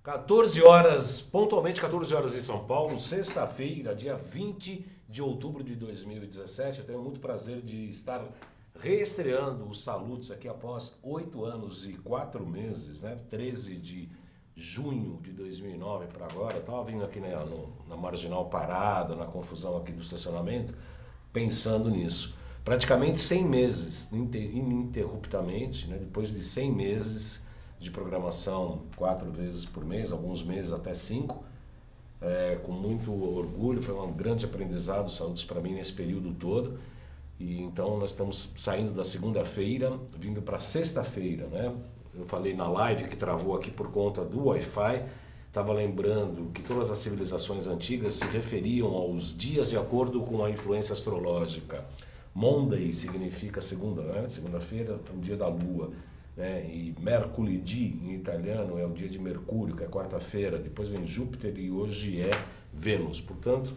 14 horas, pontualmente 14 horas em São Paulo, sexta-feira, dia 20 de outubro de 2017. Eu tenho muito prazer de estar reestreando os Salutes aqui após 8 anos e 4 meses, né? 13 de junho de 2009 para agora. Eu estava vindo aqui na Marginal Parada, na confusão aqui do estacionamento, pensando nisso. Praticamente 100 meses, ininterruptamente, né? Depois de 100 meses de programação 4 vezes por mês, alguns meses até 5, com muito orgulho, foi um grande aprendizado, Saúdes para mim nesse período todo. E então nós estamos saindo da segunda-feira, vindo para sexta-feira, né? Eu falei na live que travou aqui por conta do Wi-Fi, estava lembrando que todas as civilizações antigas se referiam aos dias de acordo com a influência astrológica. Monday significa segunda, né? Segunda-feira é o dia da lua. E Mercoledì em italiano é o dia de Mercúrio, que é quarta-feira, depois vem Júpiter e hoje é Vênus. Portanto,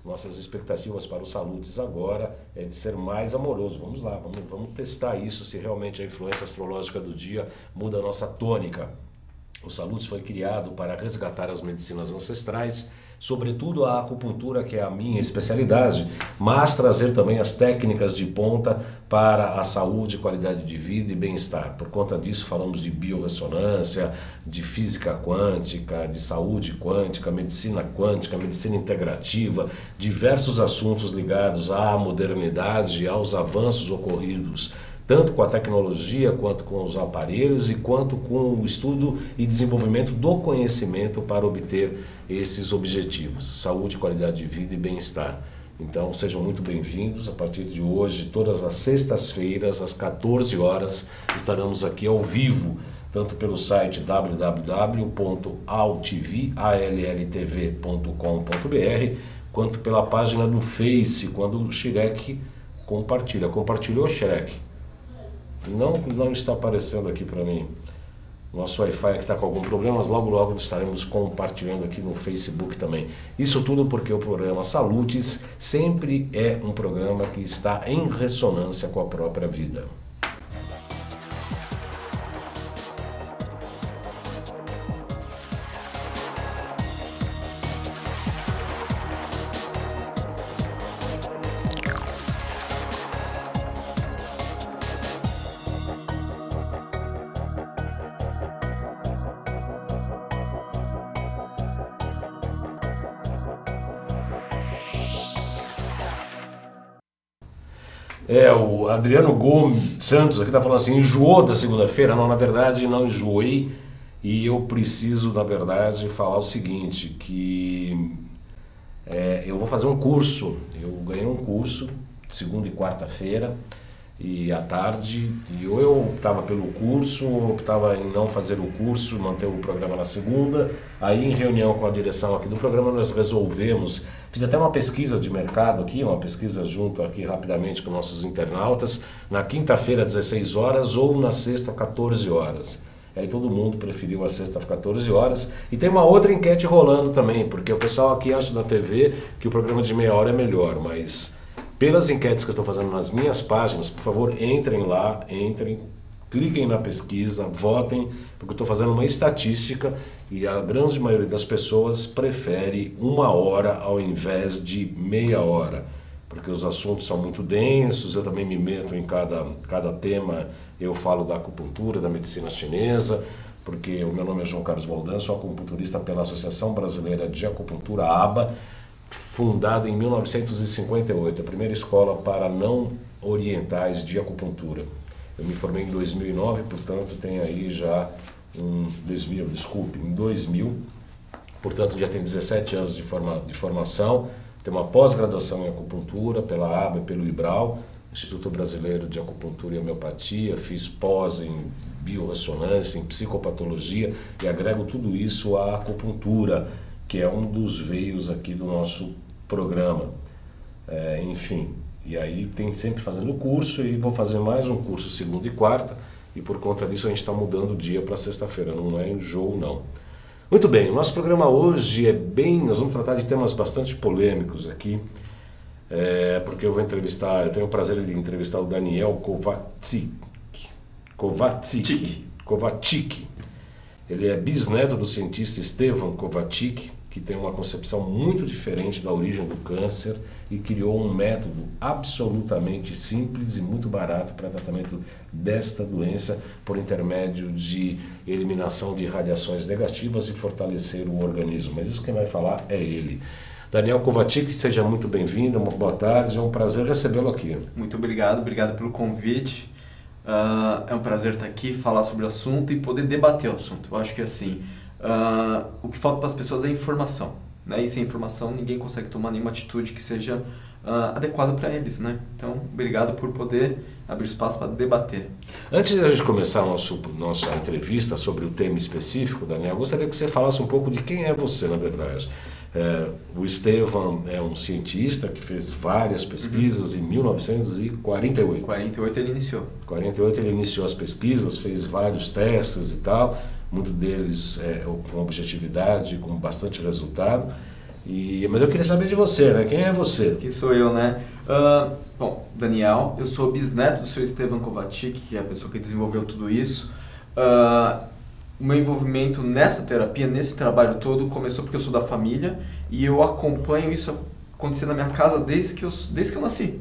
nossas expectativas para os Salutes agora é de ser mais amoroso. Vamos lá, vamos testar isso, se realmente a influência astrológica do dia muda a nossa tônica. O Salutes foi criado para resgatar as medicinas ancestrais, sobretudo a acupuntura, que é a minha especialidade, mas trazer também as técnicas de ponta para a saúde, qualidade de vida e bem-estar. Por conta disso, falamos de biorressonância, de física quântica, de saúde quântica, medicina integrativa, diversos assuntos ligados à modernidade, aos avanços ocorridos tanto com a tecnologia, quanto com os aparelhos e quanto com o estudo e desenvolvimento do conhecimento para obter esses objetivos, saúde, qualidade de vida e bem-estar. Então sejam muito bem-vindos. A partir de hoje, todas as sextas-feiras, às 14 horas, estaremos aqui ao vivo, tanto pelo site www.altv.com.br, quanto pela página do Face, quando o Shrek compartilha. Compartilhou, Shrek? Não está aparecendo aqui para mim. Nosso Wi-Fi está com algum problema, mas logo estaremos compartilhando aqui no Facebook também. Isso tudo porque o programa Salutes sempre é um programa que está em ressonância com a própria vida. O Adriano Gomes Santos aqui está falando assim, enjoou da segunda-feira? Não, na verdade não enjoei, e eu preciso, na verdade, falar o seguinte, que eu vou fazer um curso, eu ganhei um curso segunda e quarta-feira, e à tarde, e ou eu optava pelo curso, ou optava em não fazer o curso, manter o programa na segunda. Aí em reunião com a direção aqui do programa nós resolvemos, fiz até uma pesquisa de mercado aqui, uma pesquisa junto aqui rapidamente com nossos internautas, na quinta-feira 16 horas ou na sexta 14 horas. Aí todo mundo preferiu a sexta às 14 horas. E tem uma outra enquete rolando também, porque o pessoal aqui acha na TV que o programa de meia hora é melhor, mas pelas enquetes que eu estou fazendo nas minhas páginas, por favor, entrem lá, cliquem na pesquisa, votem, porque eu estou fazendo uma estatística e a grande maioria das pessoas prefere 1 hora ao invés de meia hora, porque os assuntos são muito densos, eu também me meto em cada tema, eu falo da acupuntura, da medicina chinesa, porque o meu nome é João Carlos Baldan, sou acupunturista pela Associação Brasileira de Acupuntura, ABA, fundada em 1958, a primeira escola para não orientais de acupuntura. Eu me formei em 2009, portanto tem aí já em 2000, portanto já tem 17 anos de formação, tem uma pós-graduação em acupuntura pela ABA e pelo IBRAL, Instituto Brasileiro de Acupuntura e Homeopatia, fiz pós em biorressonância, em psicopatologia e agrego tudo isso à acupuntura, que é um dos veios aqui do nosso programa. Enfim, e aí tem sempre fazendo curso e vou fazer mais um curso segunda e quarta, e por conta disso a gente está mudando o dia para sexta-feira, não é enjoo não. Muito bem, o nosso programa hoje nós vamos tratar de temas bastante polêmicos aqui, porque eu tenho o prazer de entrevistar o Daniel Kovacic. Ele é bisneto do cientista Stefan Kovačič, que tem uma concepção muito diferente da origem do câncer e criou um método absolutamente simples e muito barato para tratamento desta doença por intermédio de eliminação de radiações negativas e fortalecer o organismo. Mas isso quem vai falar é ele. Daniel Kovačič, seja muito bem-vindo, uma boa tarde, é um prazer recebê-lo aqui. Muito obrigado pelo convite. É um prazer estar aqui, falar sobre o assunto e poder debater o assunto. Eu acho que assim, o que falta para as pessoas é informação, né? E sem informação ninguém consegue tomar nenhuma atitude que seja adequada para eles, né? Então, obrigado por poder abrir espaço para debater. Antes de a gente começar a nossa entrevista sobre o tema específico, Daniel, eu gostaria que você falasse um pouco de quem é você, na verdade. O Stefan é um cientista que fez várias pesquisas em 1948. 48 ele iniciou. 48 ele iniciou as pesquisas, fez vários testes e tal, muitos deles com objetividade, com bastante resultado. Mas eu queria saber de você, né? Quem é você? Quem sou eu, né? Bom, Daniel, eu sou bisneto do Sr. Stefan Kovačič, que é a pessoa que desenvolveu tudo isso. O meu envolvimento nessa terapia, nesse trabalho todo, começou porque eu sou da família e eu acompanho isso acontecer na minha casa desde que eu nasci.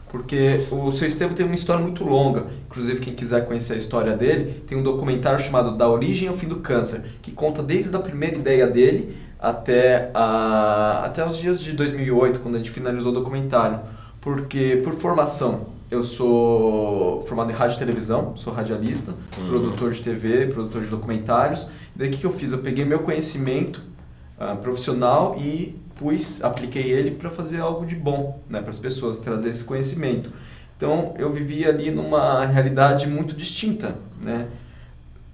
Porque o Sr. Stefan tem uma história muito longa, inclusive quem quiser conhecer a história dele, tem um documentário chamado Da Origem ao Fim do Câncer, que conta desde a primeira ideia dele até os dias de 2008, quando a gente finalizou o documentário. Porque, por formação, eu sou formado em rádio e televisão, sou radialista, produtor de TV, produtor de documentários. Daí o que eu fiz? Eu peguei meu conhecimento profissional e apliquei ele para fazer algo de bom, né, para as pessoas, trazer esse conhecimento. Então, eu vivia ali numa realidade muito distinta, né?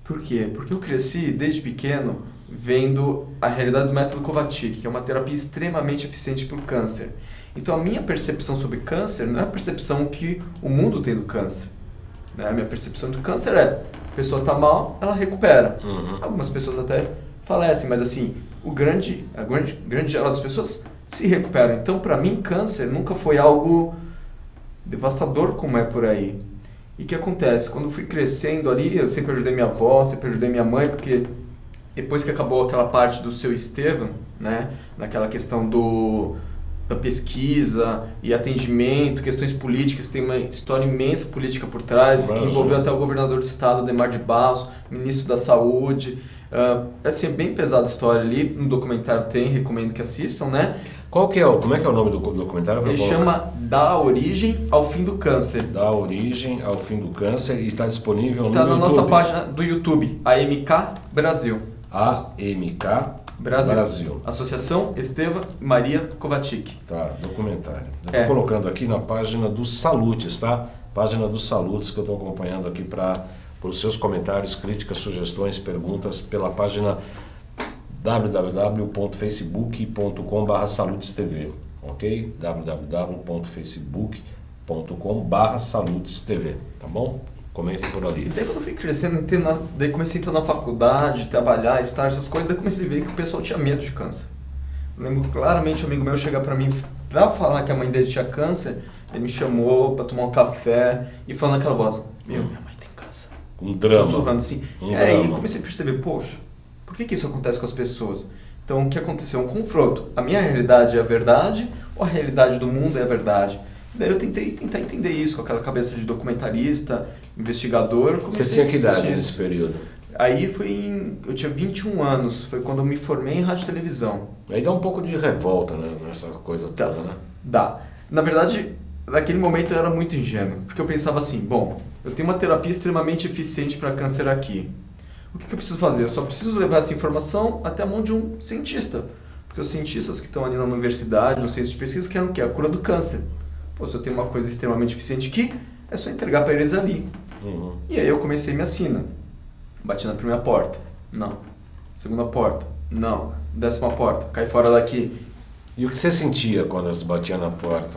Por quê? Porque eu cresci desde pequeno vendo a realidade do método Kovačič, que é uma terapia extremamente eficiente para o câncer. Então, a minha percepção sobre câncer não é a percepção que o mundo tem do câncer, né? A minha percepção do câncer é: a pessoa está mal, ela recupera. Algumas pessoas até falecem, mas assim, a grande geral das pessoas se recuperam. Então, para mim, câncer nunca foi algo devastador como é por aí. E o que acontece? Quando eu fui crescendo ali, eu sempre ajudei minha avó, sempre ajudei minha mãe, porque depois que acabou aquela parte do seu Stefan, né, naquela questão da pesquisa e atendimento, questões políticas, tem uma história imensa política por trás, que envolveu até o governador do estado, Adhemar de Barros, ministro da Saúde. Assim, é bem pesada a história ali, no documentário tem, recomendo que assistam, né? Como é que é o nome do documentário? Ele chama Da Origem ao Fim do Câncer. Da Origem ao Fim do Câncer, e está disponível no YouTube. Está na nossa página do YouTube, AMK Brasil. AMK Brasil. Associação Stefan Maria Kovačič. Tá, documentário. Eu estou colocando aqui na página do Salutes, tá? Página do Salutes, que eu estou acompanhando aqui para os seus comentários, críticas, sugestões, perguntas pela página www.facebook.com/salutestv, ok? www.facebook.com/salutestv, tá bom? Comentem por ali. E daí quando eu fui crescendo, daí comecei a entrar na faculdade, trabalhar, estágio, essas coisas, daí comecei a ver que o pessoal tinha medo de câncer. Eu lembro claramente um amigo meu chegar pra mim pra falar que a mãe dele tinha câncer, ele me chamou pra tomar um café e falando aquela voz: minha mãe tem câncer. Um drama. Sussurrando assim. Aí comecei a perceber, poxa, por que isso acontece com as pessoas? Então o que aconteceu? Um confronto. A minha realidade é a verdade ou a realidade do mundo é a verdade? Daí eu tentei entender isso com aquela cabeça de documentarista, investigador. Você tinha que idade nesse período? Aí eu tinha 21 anos, foi quando eu me formei em rádio e televisão. Aí dá um pouco de revolta, né, nessa coisa toda, né? Dá. Na verdade, naquele momento eu era muito ingênuo, porque eu pensava assim: bom, eu tenho uma terapia extremamente eficiente para câncer aqui. O que eu preciso fazer? Eu só preciso levar essa informação até a mão de um cientista. Porque os cientistas que estão ali na universidade, no centro de pesquisa, querem o quê? A cura do câncer. Pô, se eu tenho uma coisa extremamente eficiente aqui, é só entregar para eles ali. E aí eu comecei minha sina. Bati na primeira porta. Não. Segunda porta. Não. 10ª porta. Cai fora daqui. E o que você sentia quando você batia na porta?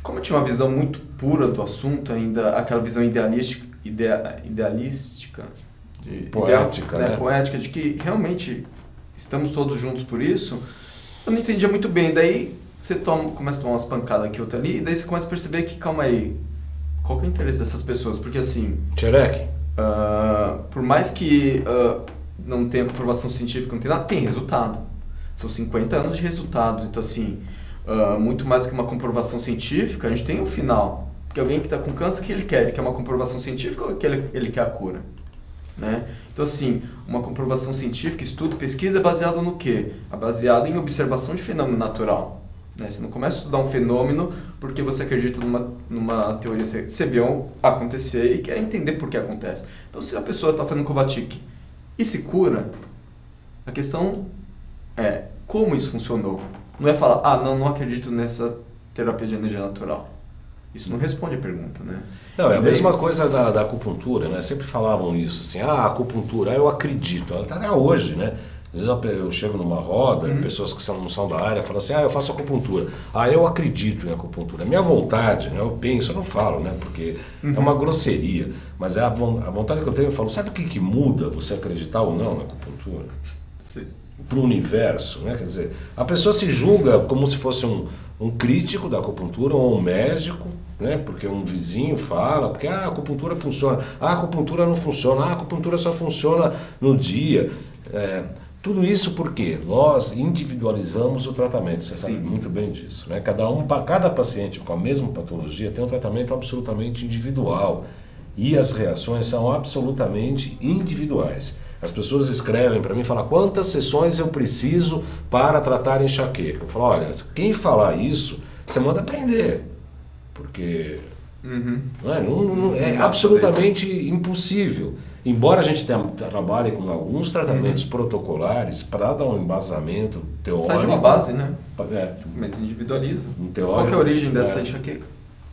Como eu tinha uma visão muito pura do assunto, ainda aquela visão idealística, poética, né? Poética, de que realmente estamos todos juntos por isso, eu não entendia muito bem. Daí você começa a tomar umas pancadas aqui, outra ali, e daí você começa a perceber que, calma aí, qual que é o interesse dessas pessoas? Porque assim... Xereque? Por mais que não tenha comprovação científica, não tem nada, tem resultado. São 50 anos de resultados. Então, assim, muito mais do que uma comprovação científica, a gente tem um final. Porque alguém que está com câncer, o que ele quer? Ele quer uma comprovação científica ou ele quer a cura? Né? Então, assim, uma comprovação científica, estudo, pesquisa é baseado no quê? É baseado em observação de fenômeno natural. Né? Você não começa a estudar um fenômeno porque você acredita numa teoria, você viu acontecer e quer entender por que acontece. Então, se a pessoa está fazendo Kovacic e se cura, a questão é como isso funcionou. Não é falar, não acredito nessa terapia de energia natural. Isso não responde a pergunta, né? Não, é a mesma coisa da acupuntura, né? Sempre falavam isso, assim, a acupuntura, eu acredito, ela está até hoje, né? Às vezes eu chego numa roda, pessoas que não ssão da área falam assim, eu faço acupuntura. Eu acredito em acupuntura. Minha vontade, né? Eu penso, eu não falo, né? Porque é uma grosseria. Mas a vontade que eu tenho, eu falo, sabe o que muda você acreditar ou não na acupuntura? Para o universo, né? Quer dizer, a pessoa se julga como se fosse um crítico da acupuntura ou um médico, né? Porque um vizinho fala, porque a acupuntura funciona, a acupuntura não funciona, a acupuntura só funciona no dia. Tudo isso porque nós individualizamos o tratamento, você sabe muito bem disso, né? Cada paciente com a mesma patologia tem um tratamento absolutamente individual e as reações são absolutamente individuais. As pessoas escrevem para mim e falam, quantas sessões eu preciso para tratar enxaqueca? Eu falo, olha, quem falar isso, você manda prender, porque é absolutamente impossível. Embora a gente trabalhe com alguns tratamentos protocolares para dar um embasamento teórico. Sai de uma base, né? Mas individualiza. Qual que é a origem dessa enxaqueca?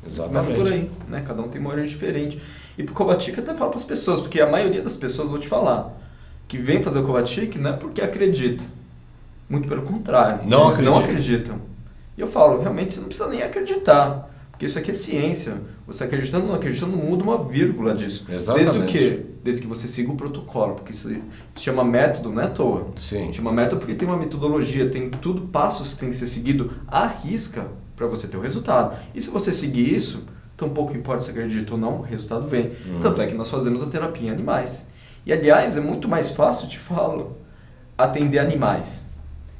Exatamente. Mas por aí, né? Cada um tem uma origem diferente. E pro Kovacic até falo para as pessoas, porque a maioria das pessoas, vou te falar, que vem fazer o Kovacic não é porque acredita. Muito pelo contrário. Não acreditam. E eu falo, realmente você não precisa nem acreditar. Porque isso aqui é ciência. Você acreditando ou não acreditando, não muda uma vírgula disso. Exatamente. Desde o quê? Desde que você siga o protocolo. Porque isso se chama método, não é à toa. Sim. Chama método porque tem uma metodologia, tem tudo, passos que tem que ser seguido à risca para você ter o resultado. E se você seguir isso, tampouco importa se acredita ou não, o resultado vem. Tanto é que nós fazemos a terapia em animais. E, aliás, é muito mais fácil, te falo, atender animais.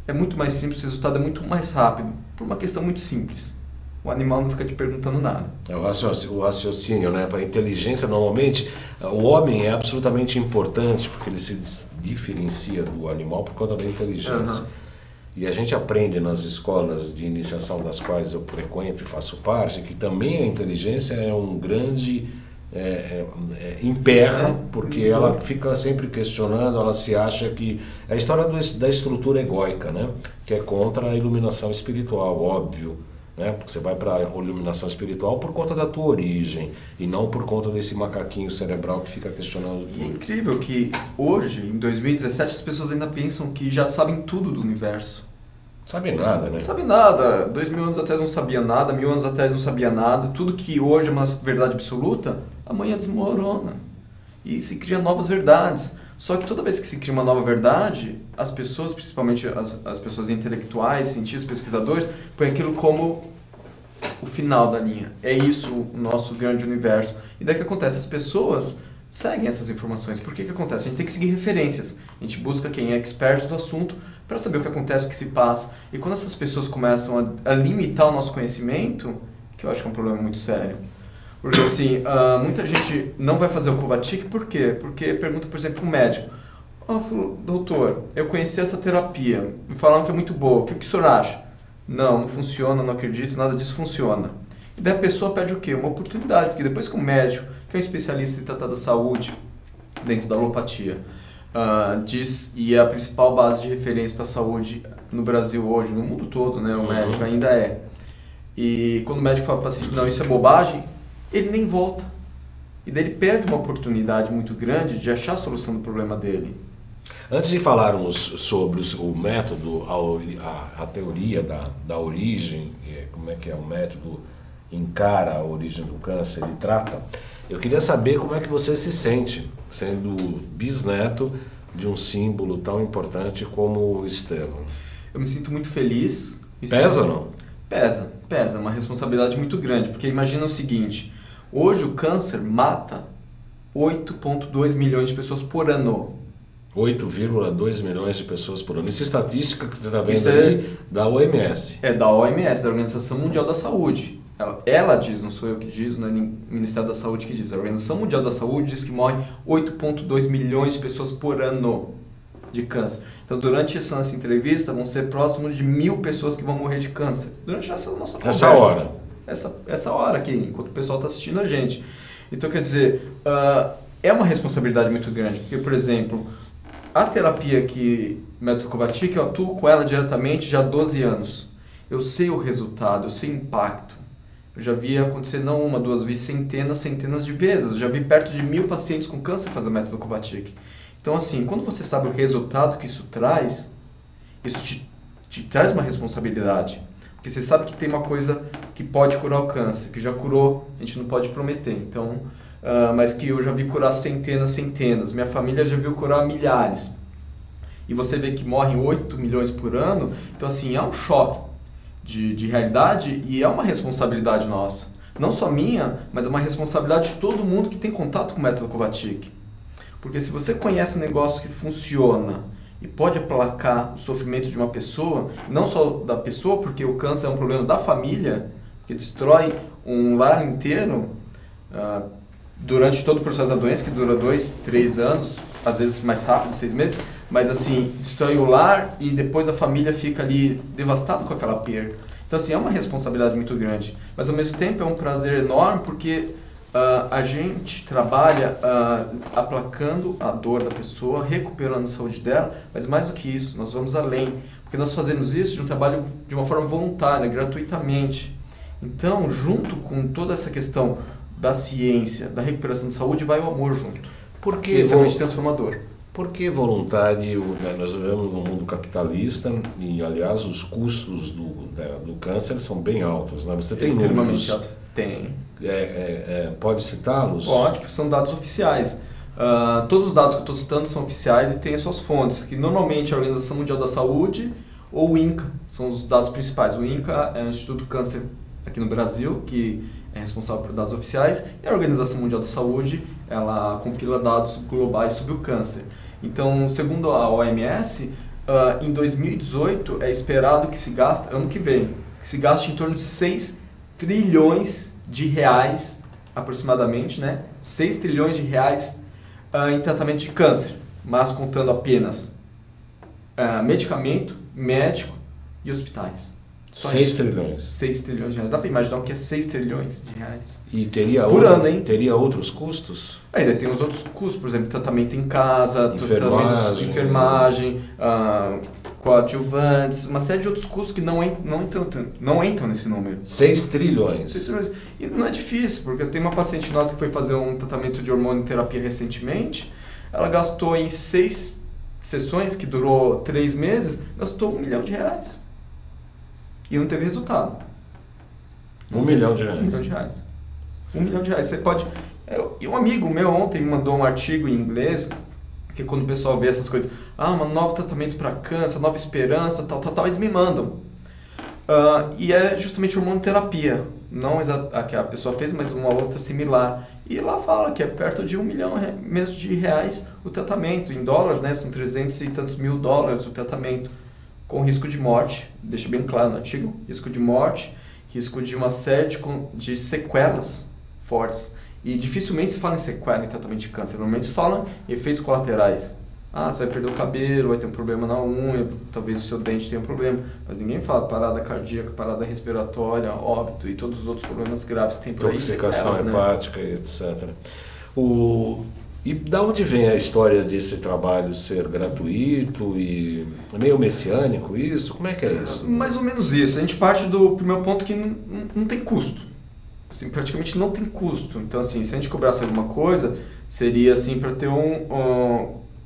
É muito mais simples, o resultado é muito mais rápido, por uma questão muito simples. O animal não fica te perguntando nada. É o raciocínio, né? Para a inteligência, normalmente, o homem é absolutamente importante, porque ele se diferencia do animal por conta da inteligência. E a gente aprende nas escolas de iniciação das quais eu frequento e faço parte, que também a inteligência é um grande emperra, porque ela fica sempre questionando, ela se acha que... É a história da estrutura egóica, né? Que é contra a iluminação espiritual, óbvio. Né? Porque você vai para a iluminação espiritual por conta da tua origem e não por conta desse macaquinho cerebral que fica questionando tudo. E é incrível que hoje, em 2017, as pessoas ainda pensam que já sabem tudo do universo. Sabem nada, né? Não sabem nada. 2000 anos atrás não sabia nada, 1000 anos atrás não sabia nada. Tudo que hoje é uma verdade absoluta, amanhã desmorona. E se cria novas verdades. Só que toda vez que se cria uma nova verdade, as pessoas, principalmente as pessoas intelectuais, cientistas, pesquisadores, põem aquilo como o final da linha. É isso o nosso grande universo. E daí que acontece? As pessoas seguem essas informações. Por que acontece? A gente tem que seguir referências. A gente busca quem é expert do assunto para saber o que acontece, o que se passa. E quando essas pessoas começam a limitar o nosso conhecimento, que eu acho que é um problema muito sério. Porque assim, muita gente não vai fazer o Kovacic, por quê? Porque pergunta, por exemplo, um médico. Falou, doutor, eu conheci essa terapia, me falaram que é muito boa, o que o senhor acha? Não funciona, não acredito, nada disso funciona. E daí a pessoa pede o quê? Uma oportunidade, porque depois que um médico, que é um especialista em tratar da saúde, dentro da alopatia, diz, e é a principal base de referência para a saúde no Brasil hoje, no mundo todo, né? O médico ainda é. E quando o médico fala para o paciente, não, isso é bobagem, ele nem volta. E daí ele perde uma oportunidade muito grande de achar a solução do problema dele. Antes de falarmos sobre o método, a teoria da origem, como é que é o método encara a origem do câncer e trata, eu queria saber como é que você se sente sendo bisneto de um símbolo tão importante como o Estevam. Eu me sinto muito feliz. Pesa ou não? Pesa. É uma responsabilidade muito grande, porque imagina o seguinte, hoje o câncer mata 8,2 milhões de pessoas por ano. 8,2 milhões de pessoas por ano. Isso é estatística que você está vendo Isso aí da OMS. É da OMS, da Organização Mundial da Saúde. Ela diz, não sou eu que diz, não é o Ministério da Saúde que diz. A Organização Mundial da Saúde diz que morrem 8,2 milhões de pessoas por ano de câncer. Então, durante essa nossa entrevista, vão ser próximo de 1.000 pessoas que vão morrer de câncer. Durante essa nossa conversa. Essa hora. Essa hora aqui, enquanto o pessoal está assistindo a gente. Então, quer dizer, é uma responsabilidade muito grande. Porque, por exemplo, a terapia método Kovačič, eu atuo com ela diretamente já há 12 anos. Eu sei o resultado, eu sei o impacto. Eu já vi acontecer não uma, duas, vi centenas de vezes. Eu já vi perto de 1.000 pacientes com câncer fazer o método Kovačič. Então, assim, quando você sabe o resultado que isso traz, isso te traz uma responsabilidade. Porque você sabe que tem uma coisa que pode curar o câncer, que já curou, a gente não pode prometer. Então, mas que eu já vi curar centenas. Minha família já viu curar milhares. E você vê que morrem 8 milhões por ano. Então, assim, é um choque de realidade e é uma responsabilidade nossa. Não só minha, mas é uma responsabilidade de todo mundo que tem contato com o método Kovačič. Porque se você conhece um negócio que funciona e pode aplacar o sofrimento de uma pessoa, não só da pessoa, porque o câncer é um problema da família, que destrói um lar inteiro durante todo o processo da doença, que dura 2, 3 anos, às vezes mais rápido, 6 meses, mas assim, destrói o lar e depois a família fica ali devastada com aquela perda. Então assim, é uma responsabilidade muito grande, mas ao mesmo tempo é um prazer enorme porque a gente trabalha aplacando a dor da pessoa, recuperando a saúde dela, mas mais do que isso, nós vamos além, porque nós fazemos isso de um trabalho de uma forma voluntária, gratuitamente. Então, junto com toda essa questão da ciência, da recuperação de saúde, vai o amor junto. Porque é extremamente transformador. Por que voluntário? Nós vivemos num mundo capitalista e, aliás, os custos do câncer são bem altos, né? Você tem números? Alto. Tem. Pode citá-los? Pode, porque são dados oficiais. Todos os dados que eu estou citando são oficiais e têm as suas fontes, que normalmente é a Organização Mundial da Saúde ou o INCA, são os dados principais. O INCA é o Instituto do Câncer aqui no Brasil, que é responsável por dados oficiais, e a Organização Mundial da Saúde, ela compila dados globais sobre o câncer. Então, segundo a OMS, em 2018 é esperado que se gaste, ano que vem, que se gaste em torno de 6 trilhões de reais, aproximadamente, né? 6 trilhões de reais em tratamento de câncer, mas contando apenas medicamento, médico e hospitais. 6 trilhões. 6 trilhões de reais. Dá para imaginar o que é 6 trilhões de reais? E teria por ano, hein? Teria outros custos? Ainda tem os outros custos, por exemplo, tratamento em casa, enfermagem, coadjuvantes, uma série de outros custos que não entram nesse número. 6 trilhões. 6 trilhões. E não é difícil, porque eu tenho uma paciente nossa que foi fazer um tratamento de hormonioterapia recentemente, ela gastou em 6 sessões, que durou 3 meses, gastou R$1 milhão. E não teve resultado. R$1 milhão. R$1 milhão. R$1 milhão. Você pode... E um amigo meu ontem me mandou um artigo em inglês, que quando o pessoal vê essas coisas, um novo tratamento para câncer, nova esperança, tal, eles me mandam. E é justamente hormonoterapia, não a que a pessoa fez, mas uma outra similar. E lá fala que é perto de R$1 milhão mesmo de reais o tratamento. Em dólares, né, são 300 e tantos mil dólares o tratamento, com risco de morte, deixa bem claro no artigo, risco de morte, risco de uma série de sequelas fortes. E dificilmente se fala em sequela em tratamento de câncer, normalmente se fala em efeitos colaterais. Você vai perder o cabelo, vai ter um problema na unha, talvez o seu dente tenha um problema, mas ninguém fala parada cardíaca, parada respiratória, óbito e todos os outros problemas graves que tem por aí. Intoxicação hepática, né? Etc. E da onde vem a história desse trabalho ser gratuito e meio messiânico isso? Como é que é isso? Mais ou menos isso. A gente parte do primeiro ponto que não tem custo. Assim, praticamente não tem custo. Então, assim, se a gente cobrasse alguma coisa, seria assim para ter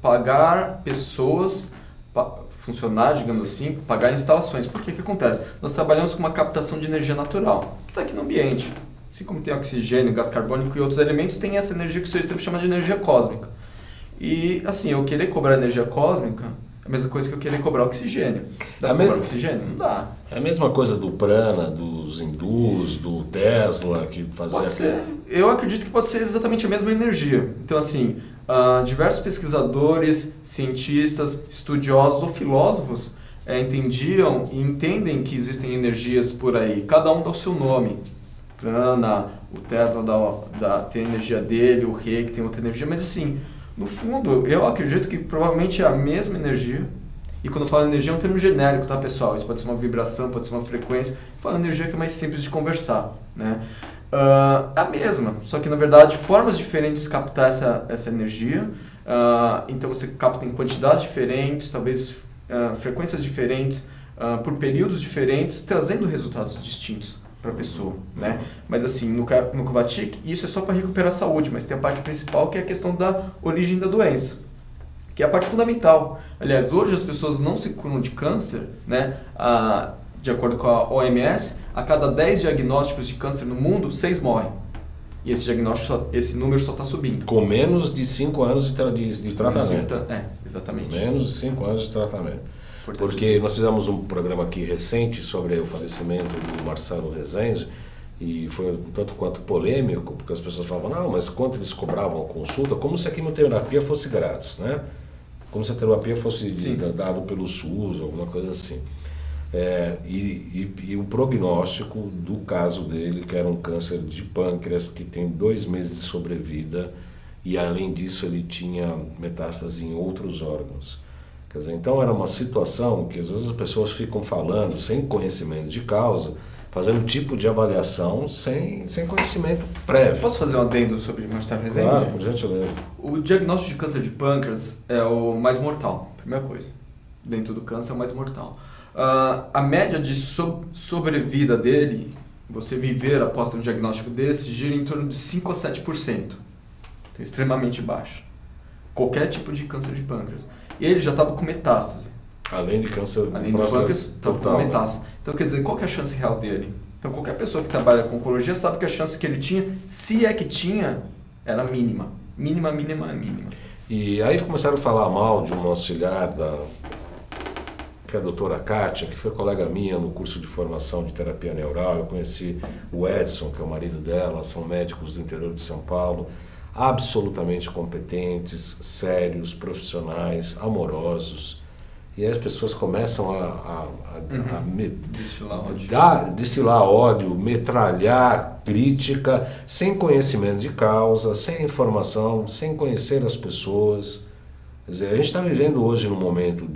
pagar pessoas, funcionários, digamos assim, pagar instalações. Por que acontece? Nós trabalhamos com uma captação de energia natural, que está aqui no ambiente. Assim como tem oxigênio, gás carbônico e outros elementos, tem essa energia que o seu sistema chama de energia cósmica. E, assim, eu querer cobrar energia cósmica é a mesma coisa que eu querer cobrar oxigênio. Dá pra cobrar oxigênio? Não dá. É a mesma coisa do Prana, dos hindus, do Tesla, que fazia... Pode ser. Eu acredito que pode ser exatamente a mesma energia. Então, assim, diversos pesquisadores, cientistas, estudiosos ou filósofos entendiam e entendem que existem energias por aí. Cada um dá o seu nome. Prana, o Tesla tem a energia dele, o Reiki tem outra energia, mas assim, no fundo, eu acredito que provavelmente é a mesma energia. E quando eu falo energia é um termo genérico, tá, pessoal? Isso pode ser uma vibração, pode ser uma frequência. Eu falo energia que é mais simples de conversar, né? É a mesma, só que na verdade formas diferentes de captar essa energia. Então você capta em quantidades diferentes, talvez frequências diferentes, por períodos diferentes, trazendo resultados distintos para a pessoa, né? Mas assim, no Covatic, isso é só para recuperar a saúde, mas tem a parte principal que é a questão da origem da doença, que é a parte fundamental. Aliás, hoje as pessoas não se curam de câncer, né? De acordo com a OMS, a cada 10 diagnósticos de câncer no mundo, 6 morrem. E esse número só está subindo. Com menos de 5 anos de tratamento. Exatamente. Menos de 5 anos de tratamento. Porque nós fizemos um programa aqui recente sobre o falecimento do Marcelo Rezende e foi um tanto quanto polêmico, porque as pessoas falavam, não, mas quanto eles cobravam a consulta, como se a quimioterapia fosse grátis, né? Como se a terapia fosse dado pelo SUS, alguma coisa assim. E o prognóstico do caso dele, que era um câncer de pâncreas, que tem 2 meses de sobrevida, e além disso ele tinha metástase em outros órgãos. Quer dizer, então era uma situação que às vezes as pessoas ficam falando sem conhecimento de causa, fazendo tipo de avaliação sem conhecimento prévio. Posso fazer um adendo sobre Marcelo Rezende? Claro, por gentileza. O diagnóstico de câncer de pâncreas é o mais mortal, primeira coisa. Dentro do câncer é o mais mortal. A média de sobrevida dele, você viver após ter um diagnóstico desse, gira em torno de 5 a 7%. Então, extremamente baixo. Qualquer tipo de câncer de pâncreas. E ele já estava com metástase. Além de câncer Além do pâncreas, estava com metástase. Então, quer dizer, qual que é a chance real dele? Então, qualquer pessoa que trabalha com oncologia sabe que a chance que ele tinha, se é que tinha, era mínima. Mínima. E aí começaram a falar mal de uma auxiliar que é a doutora Kátia, que foi colega minha no curso de formação de terapia neural. Eu conheci o Edson, que é o marido dela, são médicos do interior de São Paulo, absolutamente competentes, sérios, profissionais, amorosos. E aí as pessoas começam a destilar ódio, metralhar crítica, sem conhecimento de causa, sem informação, sem conhecer as pessoas. Quer dizer, a gente está vivendo hoje num momento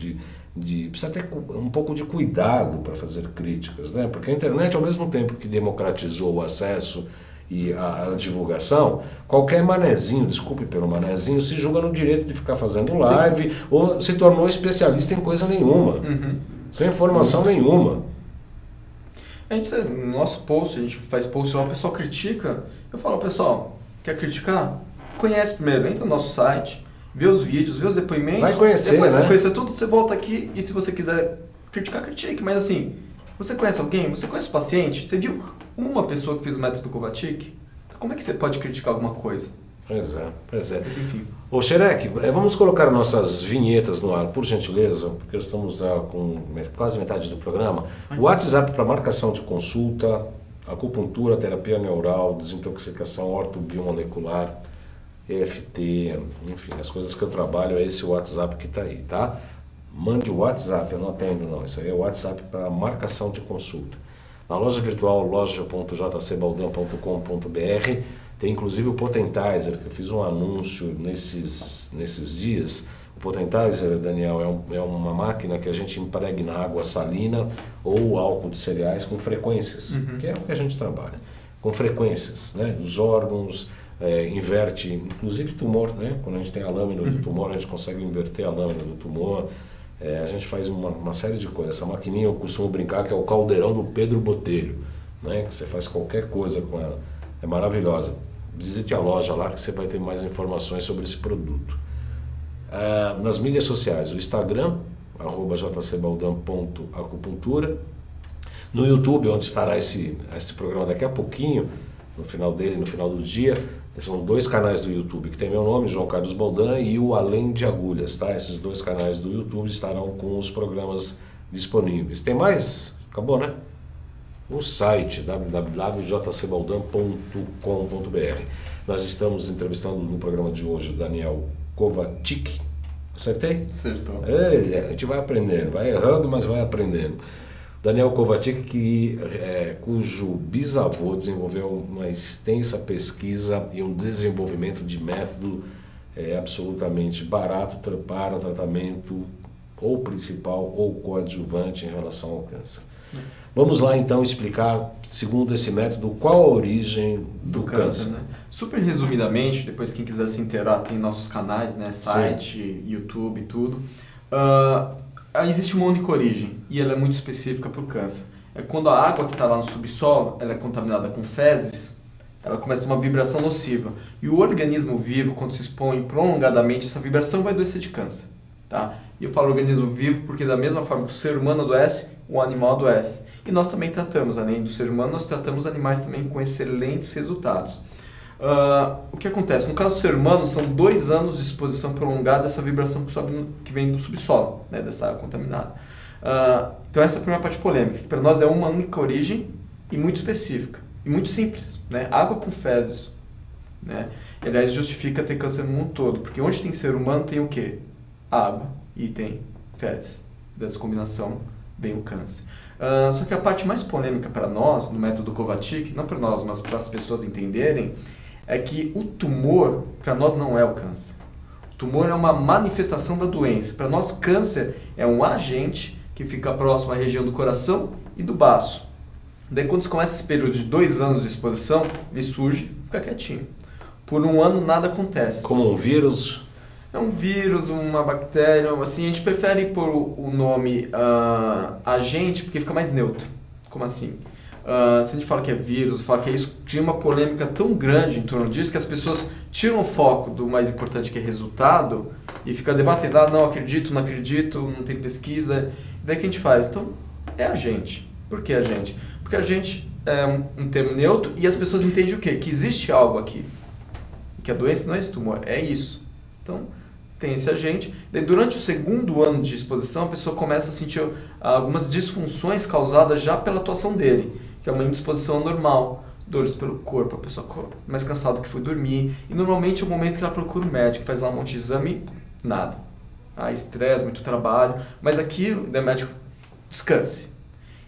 precisa ter um pouco de cuidado para fazer críticas, né? Porque a internet, ao mesmo tempo que democratizou o acesso e a divulgação, qualquer manezinho, desculpe pelo manezinho, se julga no direito de ficar fazendo live ou se tornou especialista em coisa nenhuma, sem informação nenhuma. No nosso post, a gente faz post lá, o pessoal critica, eu falo, pessoal, quer criticar? Conhece primeiro, entra no nosso site, vê os vídeos, vê os depoimentos, vai conhecer, depois né? Você conhecer tudo, você volta aqui e se você quiser criticar, critique, mas assim, você conhece alguém? Você conhece o paciente? Você viu uma pessoa que fez o método Covatic? Então, como é que você pode criticar alguma coisa? Pois é. Mas enfim. Ô Xerec, vamos colocar nossas vinhetas no ar, por gentileza, porque estamos já com quase metade do programa. O WhatsApp para marcação de consulta, acupuntura, terapia neural, desintoxicação ortobiomolecular, EFT, enfim, as coisas que eu trabalho, é esse WhatsApp que está aí, tá? Mande o WhatsApp, eu não atendo não, isso aí é o WhatsApp para marcação de consulta. Na loja virtual, loja.jcbaldan.com.br, tem inclusive o Potentizer, que eu fiz um anúncio nesses dias. O Potentizer, Daniel, é uma máquina que a gente impregna água salina ou álcool de cereais com frequências, que é o que a gente trabalha, com frequências, né, dos órgãos. Inverte, inclusive tumor, né? Quando a gente tem a lâmina do tumor, a gente consegue inverter a lâmina do tumor. A gente faz uma série de coisas. Essa maquininha eu costumo brincar que é o caldeirão do Pedro Botelho, né? Você faz qualquer coisa com ela. É maravilhosa. Visite a loja lá que você vai ter mais informações sobre esse produto. Nas mídias sociais, o Instagram, @jcbaldan.acupuntura. No YouTube, onde estará esse programa daqui a pouquinho, no final dele, no final do dia. São 2 canais do YouTube que tem meu nome, João Carlos Boldan, e o Além de Agulhas, tá? Esses 2 canais do YouTube estarão com os programas disponíveis. Tem mais? Acabou, né? O site www.jcboldan.com.br. Nós estamos entrevistando no programa de hoje o Daniel Kovacic. Acertei? Acertou. A gente vai aprendendo, vai errando, mas vai aprendendo. Daniel Kovacic, cujo bisavô desenvolveu uma extensa pesquisa e um desenvolvimento de método absolutamente barato para o tratamento ou principal ou coadjuvante em relação ao câncer. Vamos lá então explicar, segundo esse método, qual a origem do câncer. Né? Super resumidamente, depois quem quiser se inteirar tem nossos canais, né? Site, sim, YouTube e tudo. Existe uma única origem e ela é muito específica para o câncer. É quando a água que está lá no subsolo ela é contaminada com fezes, ela começa uma vibração nociva. E o organismo vivo, quando se expõe prolongadamente, essa vibração vai adoecer de câncer. Tá? E eu falo organismo vivo porque da mesma forma que o ser humano adoece, o animal adoece. E nós também tratamos, além do ser humano, nós tratamos animais também com excelentes resultados. O que acontece? No caso do ser humano, são 2 anos de exposição prolongada dessa vibração que vem do subsolo, né, dessa água contaminada. Então essa é a primeira parte polêmica, que para nós é uma única origem e muito específica, e muito simples. Né? Água com fezes. Né? E, aliás, justifica ter câncer no mundo todo, porque onde tem ser humano tem o quê? Água e tem fezes. Dessa combinação vem o câncer. Só que a parte mais polêmica para nós, no método Kovacic, não para nós, mas para as pessoas entenderem, é que o tumor, para nós, não é o câncer. O tumor é uma manifestação da doença. Para nós, câncer é um agente que fica próximo à região do coração e do baço. Daí, quando começa esse período de 2 anos de exposição, ele surge, fica quietinho. Por 1 ano, nada acontece. Como um vírus? É um vírus, uma bactéria, assim, a gente prefere pôr o nome agente porque fica mais neutro. Como assim? Se a gente fala que é vírus, fala que é isso, cria uma polêmica tão grande em torno disso que as pessoas tiram o foco do mais importante, que é resultado, e fica debatendo, não acredito, não acredito, não tem pesquisa. Daí que a gente faz? Então, é agente. Por que agente? Porque agente é um termo neutro e as pessoas entendem o quê? Que existe algo aqui. Que a doença não é esse tumor, é isso. Então, tem esse agente. Daí, durante o 2º ano de exposição, a pessoa começa a sentir algumas disfunções causadas já pela atuação dele, que é uma indisposição normal, dores pelo corpo, a pessoa mais cansada que foi dormir. E normalmente é o momento que ela procura o médico, faz lá um monte de exame, nada. Estresse, muito trabalho, mas aquilo, o médico, descanse.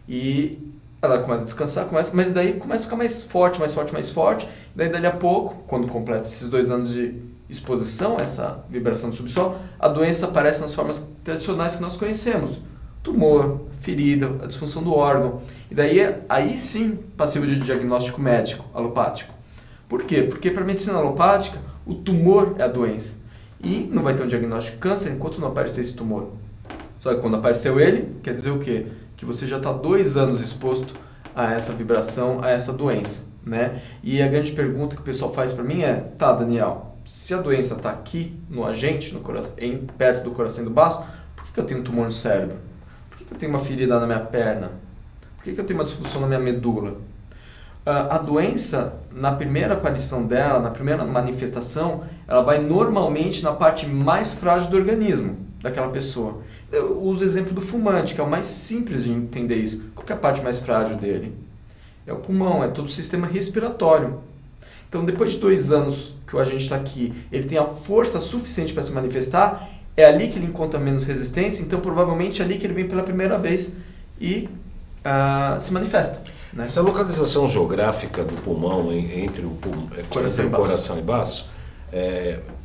E ela começa a descansar, mas daí começa a ficar mais forte, mais forte, mais forte. Daí, dali a pouco, quando completa esses 2 anos de exposição, essa vibração do subsolo, a doença aparece nas formas tradicionais que nós conhecemos. Tumor, ferida, a disfunção do órgão. E daí, aí sim, passível de diagnóstico médico, alopático. Por quê? Porque para a medicina alopática, o tumor é a doença. E não vai ter um diagnóstico de câncer enquanto não aparecer esse tumor. Só que quando apareceu ele, quer dizer o quê? Que você já está 2 anos exposto a essa vibração, a essa doença. Né? E a grande pergunta que o pessoal faz para mim é, tá, Daniel, se a doença está aqui no agente, no coração, perto do coração e do baço, por que eu tenho um tumor no cérebro? Por que eu tenho uma ferida na minha perna? Por que eu tenho uma disfunção na minha medula? A doença, na primeira aparição dela, na primeira manifestação, ela vai normalmente na parte mais frágil do organismo daquela pessoa. Eu uso o exemplo do fumante, que é o mais simples de entender isso. Qual que é a parte mais frágil dele? É o pulmão, é todo o sistema respiratório. Então, depois de 2 anos que o agente está aqui, ele tem a força suficiente para se manifestar, é ali que ele encontra menos resistência, então provavelmente é ali que ele vem pela primeira vez e se manifesta. Né? Essa localização geográfica do pulmão entre o coração e baço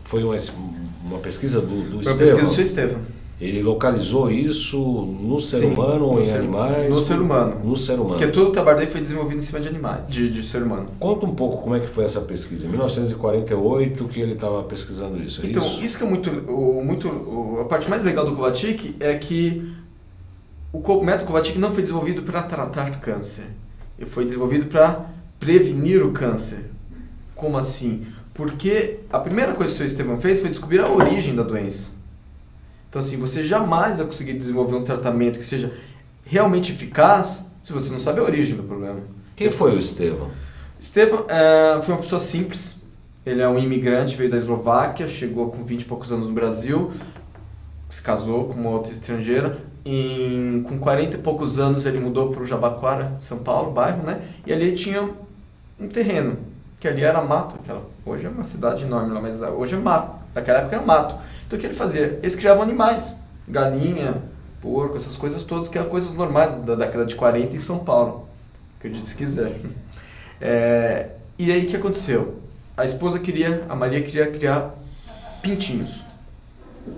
foi uma pesquisa do Estevam? Foi uma pesquisa do seu Estevam. Ele localizou isso no ser humano ou em animais? No ser humano. No ser humano. Porque todo o trabalho dele foi desenvolvido em cima de animais, de ser humano. Conta um pouco como é que foi essa pesquisa. Em 1948 que ele estava pesquisando isso, então, isso que é a parte mais legal do Kovacic é que o método Kovacic não foi desenvolvido para tratar câncer. Ele foi desenvolvido para prevenir o câncer. Como assim? Porque a primeira coisa que o seu Estevam fez foi descobrir a origem da doença. Então, assim, você jamais vai conseguir desenvolver um tratamento que seja realmente eficaz se você não sabe a origem do problema. Quem foi o Estevam? Estevan foi uma pessoa simples. Ele é um imigrante, veio da Eslováquia, chegou com 20 e poucos anos no Brasil, se casou com uma outra estrangeira. Com 40 e poucos anos ele mudou para o Jabaquara, São Paulo, bairro, né? E ali tinha um terreno, que ali era mato. Hoje é uma cidade enorme lá, mas hoje é mato. Naquela época era mato. Então o que ele fazia? Eles criavam animais, galinha, porco, essas coisas todas, que eram coisas normais da década de 40 em São Paulo. Acredite se quiser. E aí o que aconteceu? A Maria queria criar pintinhos,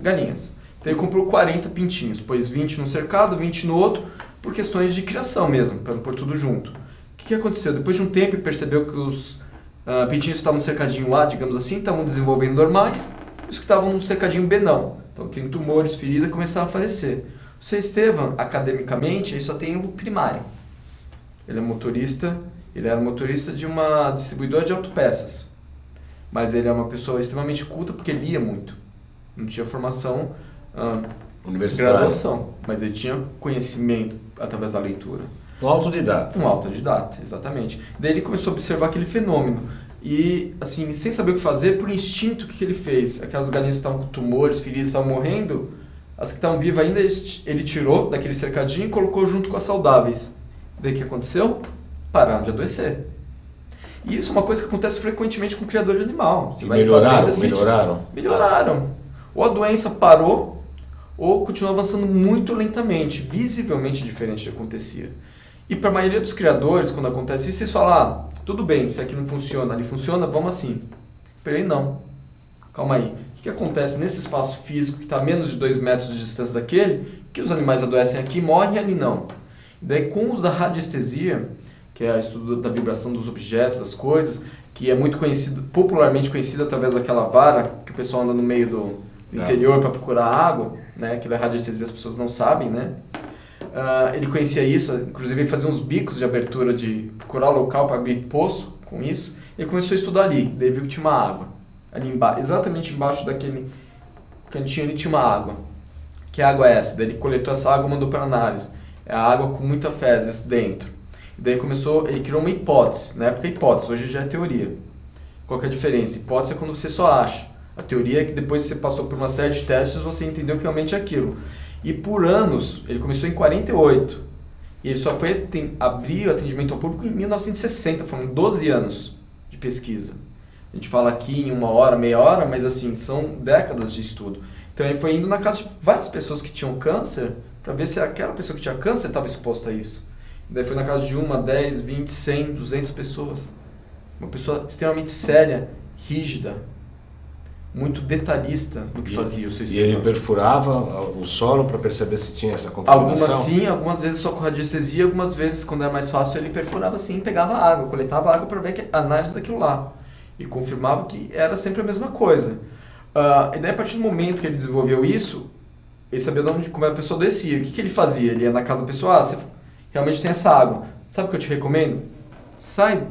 galinhas. Então ele comprou 40 pintinhos, pôs 20 num cercado, 20 no outro, por questões de criação mesmo, para não pôr tudo junto. O que aconteceu? Depois de um tempo ele percebeu que os pintinhos que estavam no cercadinho A, digamos assim, estavam desenvolvendo normais, os que estavam no cercadinho B não. Então tem tumores, feridas, começaram a falecer. O seu Estevan, academicamente, ele só tem o primário. Ele era motorista de uma distribuidora de autopeças. Mas ele é uma pessoa extremamente culta porque lia muito. Não tinha formação universitária, graduação, mas ele tinha conhecimento através da leitura. Um autodidata. Um autodidata, exatamente. Daí ele começou a observar aquele fenômeno. E, assim, sem saber o que fazer, por instinto, o que ele fez? Aquelas galinhas que estavam com tumores, feridas, estavam morrendo, as que estavam vivas ainda, ele tirou daquele cercadinho e colocou junto com as saudáveis. Daí o que aconteceu? Pararam de adoecer. E isso é uma coisa que acontece frequentemente com o criador de animal. Você vai melhoraram. Ou a doença parou, ou continuou avançando muito lentamente, visivelmente diferente do que acontecia. E para a maioria dos criadores, quando acontece isso, eles falam, tudo bem, se aqui não funciona, ali funciona, vamos assim. Para ele, não. Calma aí. O que acontece nesse espaço físico que está a menos de 2 metros de distância daquele, que os animais adoecem aqui, morrem, ali não. E daí, com o uso da radiestesia, que é o estudo da vibração dos objetos, das coisas, que é muito conhecido, popularmente conhecido através daquela vara que o pessoal anda no meio do interior para procurar água, né? Aquilo é radiestesia, as pessoas não sabem, né? Ele conhecia isso, inclusive ele fazia uns bicos de abertura de procurar local para abrir poço com isso. Ele começou a estudar ali, daí viu que tinha uma água. Ali embaixo, exatamente embaixo daquele cantinho ali tinha uma água. Que água é essa? Daí ele coletou essa água e mandou para análise. É a água com muita fezes dentro. E daí ele criou uma hipótese. Na época é hipótese, hoje já é teoria. Qual que é a diferença? Hipótese é quando você só acha. A teoria é que depois que você passou por uma série de testes, você entendeu que realmente é aquilo. E por anos, ele começou em 48. E ele só foi abrir o atendimento ao público em 1960, foram 12 anos de pesquisa. A gente fala aqui em 1 hora, meia hora, mas assim, são décadas de estudo. Então ele foi indo na casa de várias pessoas que tinham câncer, para ver se aquela pessoa que tinha câncer estava exposta a isso. E daí foi na casa de 1, 10, 20, 100, 200 pessoas. Uma pessoa extremamente séria, rígida, muito detalhista no que fazia o seu sistema. E ele perfurava o solo para perceber se tinha essa contaminação? Algumas sim, algumas vezes só com radiestesia, algumas vezes, quando era mais fácil, ele perfurava sim, pegava água, coletava água para ver a análise daquilo lá. E confirmava que era sempre a mesma coisa. E daí, a partir do momento que ele desenvolveu isso, ele sabia como a pessoa adoecia. O que ele fazia? Ele ia na casa da pessoa, você realmente tem essa água. Sabe o que eu te recomendo?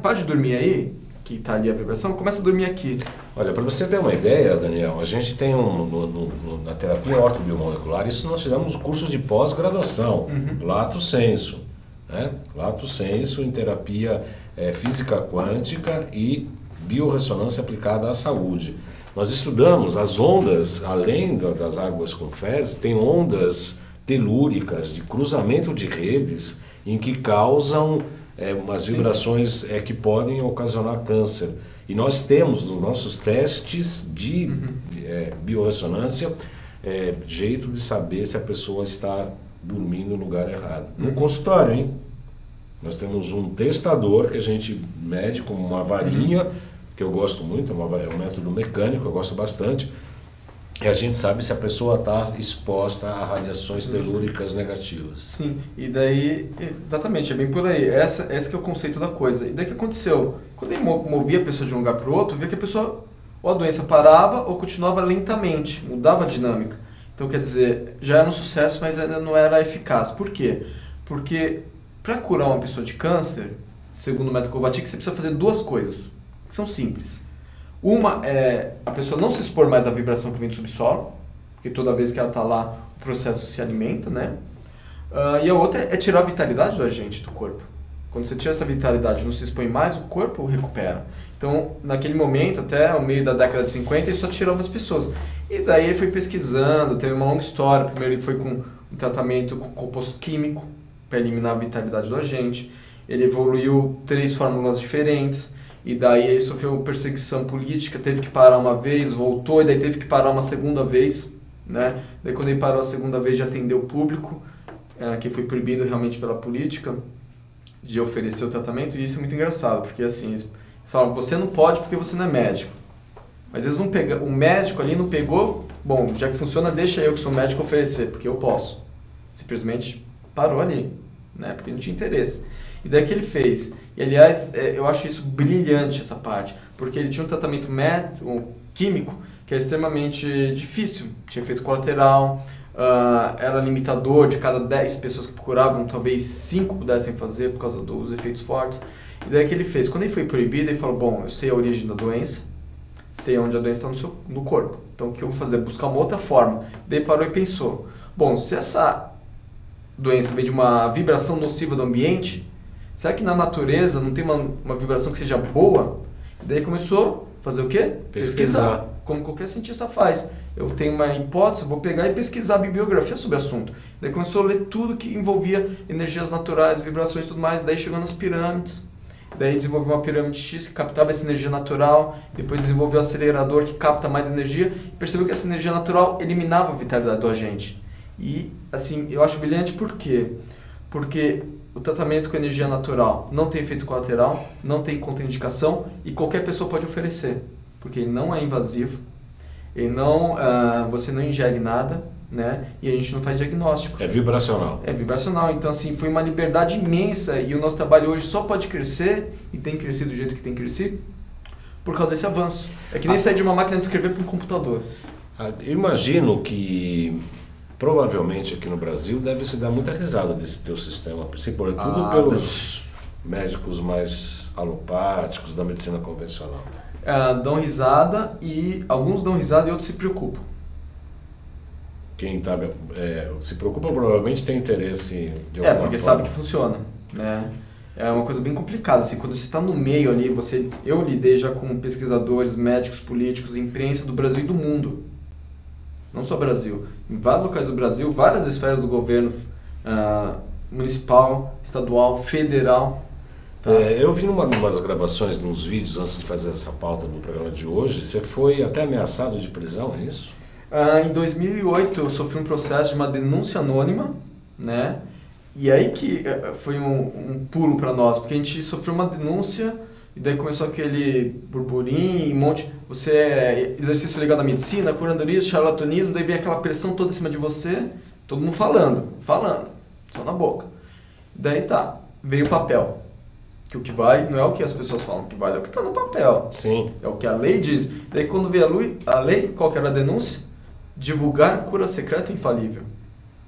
Para de dormir aí, que está ali a vibração, começa a dormir aqui. Olha, para você ter uma ideia, Daniel, a gente tem na terapia ortobiomolecular, isso nós fizemos cursos de pós-graduação, Lato Sensu, né? Lato Sensu em terapia física quântica e biorressonância aplicada à saúde. Nós estudamos as ondas, além das águas com fezes, tem ondas telúricas de cruzamento de redes em que causam umas vibrações que podem ocasionar câncer. E nós temos nos nossos testes de biorressonância jeito de saber se a pessoa está dormindo no lugar errado. No consultório, hein? Nós temos um testador que a gente mede com uma varinha, que eu gosto muito, é um método mecânico, eu gosto bastante. E a gente sabe se a pessoa está exposta a radiações telúricas negativas. Sim, e daí, exatamente, é bem por aí. Esse que é o conceito da coisa. E daí o que aconteceu? Quando ele movia a pessoa de um lugar para o outro, via que a pessoa, ou a doença parava ou continuava lentamente, mudava a dinâmica. Então, quer dizer, já era um sucesso, mas ainda não era eficaz. Por quê? Porque para curar uma pessoa de câncer, segundo o método Kovačić, você precisa fazer 2 coisas, que são simples. Uma é a pessoa não se expor mais à vibração que vem do subsolo, porque toda vez que ela está lá, o processo se alimenta, né? E a outra é tirar a vitalidade do agente do corpo. Quando você tira essa vitalidade, não se expõe mais, o corpo recupera. Então, naquele momento, até o meio da década de 50, ele só tirava as pessoas. E daí ele foi pesquisando, teve uma longa história. Primeiro ele foi com um tratamento com composto químico, para eliminar a vitalidade do agente. Ele evoluiu 3 fórmulas diferentes. E daí ele sofreu perseguição política, teve que parar uma vez, voltou, e daí teve que parar uma segunda vez, né? Daí quando ele parou a segunda vez de atender o público, que foi proibido realmente pela política, de oferecer o tratamento, e isso é muito engraçado, porque assim, eles falam, você não pode porque você não é médico. Mas eles não pegam, o médico ali não pegou, bom, já que funciona, deixa eu que sou médico oferecer, porque eu posso. Simplesmente parou ali, né? Porque não tinha interesse. E daí que ele fez. E aliás, eu acho isso brilhante, essa parte, porque ele tinha um tratamento químico que era extremamente difícil, tinha efeito colateral, era limitador, de cada 10 pessoas que procuravam, talvez 5 pudessem fazer por causa dos efeitos fortes. E daí que ele fez. Quando ele foi proibido, ele falou, bom, eu sei a origem da doença, sei onde a doença está no corpo, então o que eu vou fazer? Buscar uma outra forma. Daí parou e pensou, bom, se essa doença vem de uma vibração nociva do ambiente, será que na natureza não tem uma vibração que seja boa? E daí começou a fazer o quê? Pesquisar. Como qualquer cientista faz. Eu tenho uma hipótese, vou pegar e pesquisar a bibliografia sobre o assunto. Daí começou a ler tudo que envolvia energias naturais, vibrações e tudo mais. Daí chegou nas pirâmides. Daí desenvolveu uma pirâmide X que captava essa energia natural. Depois desenvolveu o acelerador que capta mais energia. E percebeu que essa energia natural eliminava a vitalidade do agente. E, assim, eu acho brilhante por quê? Porque o tratamento com energia natural não tem efeito colateral, não tem contraindicação e qualquer pessoa pode oferecer, porque ele não é invasivo, ele não, você não ingere nada, né? E a gente não faz diagnóstico. É vibracional. É vibracional, então assim, foi uma liberdade imensa e o nosso trabalho hoje só pode crescer e tem crescido do jeito que tem crescido por causa desse avanço. É que nem sair de uma máquina de escrever para um computador. Eu imagino que provavelmente aqui no Brasil deve se dar muita risada desse teu sistema, sobretudo pelos médicos mais alopáticos da medicina convencional. Dão risada e alguns dão risada e outros se preocupam. Quem se preocupa provavelmente tem interesse de alguma porque forma. sabe que funciona, né? É uma coisa bem complicada, assim, quando você está no meio ali, eu lidei já com pesquisadores, médicos, políticos, imprensa do Brasil e do mundo. Não só Brasil, em vários locais do Brasil, várias esferas do governo, municipal, estadual, federal. Tá? Eu vi umas gravações, nos vídeos, antes de fazer essa pauta do programa de hoje, você foi até ameaçado de prisão, é isso? Em 2008 eu sofri um processo de uma denúncia anônima, né? E aí que foi um pulo para nós, porque a gente sofreu uma denúncia e daí começou aquele burburinho e um monte... Você é exercício ligado à medicina, curanderismo, charlatanismo, daí vem aquela pressão toda em cima de você, todo mundo falando, só na boca. Daí veio o papel. Que o que vale não é o que as pessoas falam, o que vale é o que está no papel. Sim. É o que a lei diz. Daí quando veio a lei, qual que era a denúncia? Divulgar cura secreta e infalível.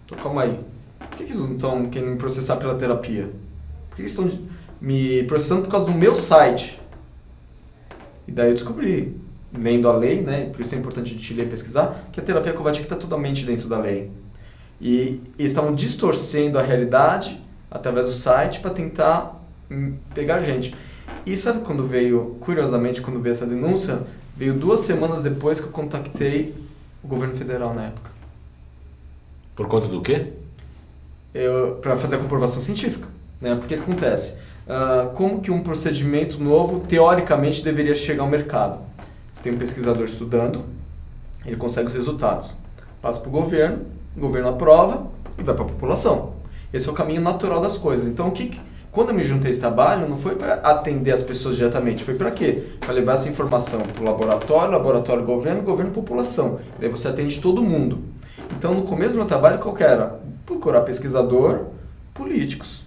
Então calma aí. Por que eles não estão querendo me processar pela terapia? Por que eles estão me processando por causa do meu site? E daí eu descobri, lendo a lei, né, por isso é importante a gente ler e pesquisar, que a terapia Kovacic está totalmente dentro da lei. E eles estavam distorcendo a realidade através do site para tentar pegar gente. E sabe quando veio, curiosamente, quando veio essa denúncia, veio 2 semanas depois que eu contactei o governo federal na época. Por conta do quê? Para fazer a comprovação científica, né? Porque acontece? Como que um procedimento novo, teoricamente, deveria chegar ao mercado? Você tem um pesquisador estudando, ele consegue os resultados, passa para o governo aprova e vai para a população. Esse é o caminho natural das coisas. Então, quando eu me juntei a esse trabalho, não foi para atender as pessoas diretamente, foi para quê? Para levar essa informação para o laboratório, governo, população. Daí você atende todo mundo. Então, no começo do meu trabalho, qual que era? Procurar pesquisador, políticos.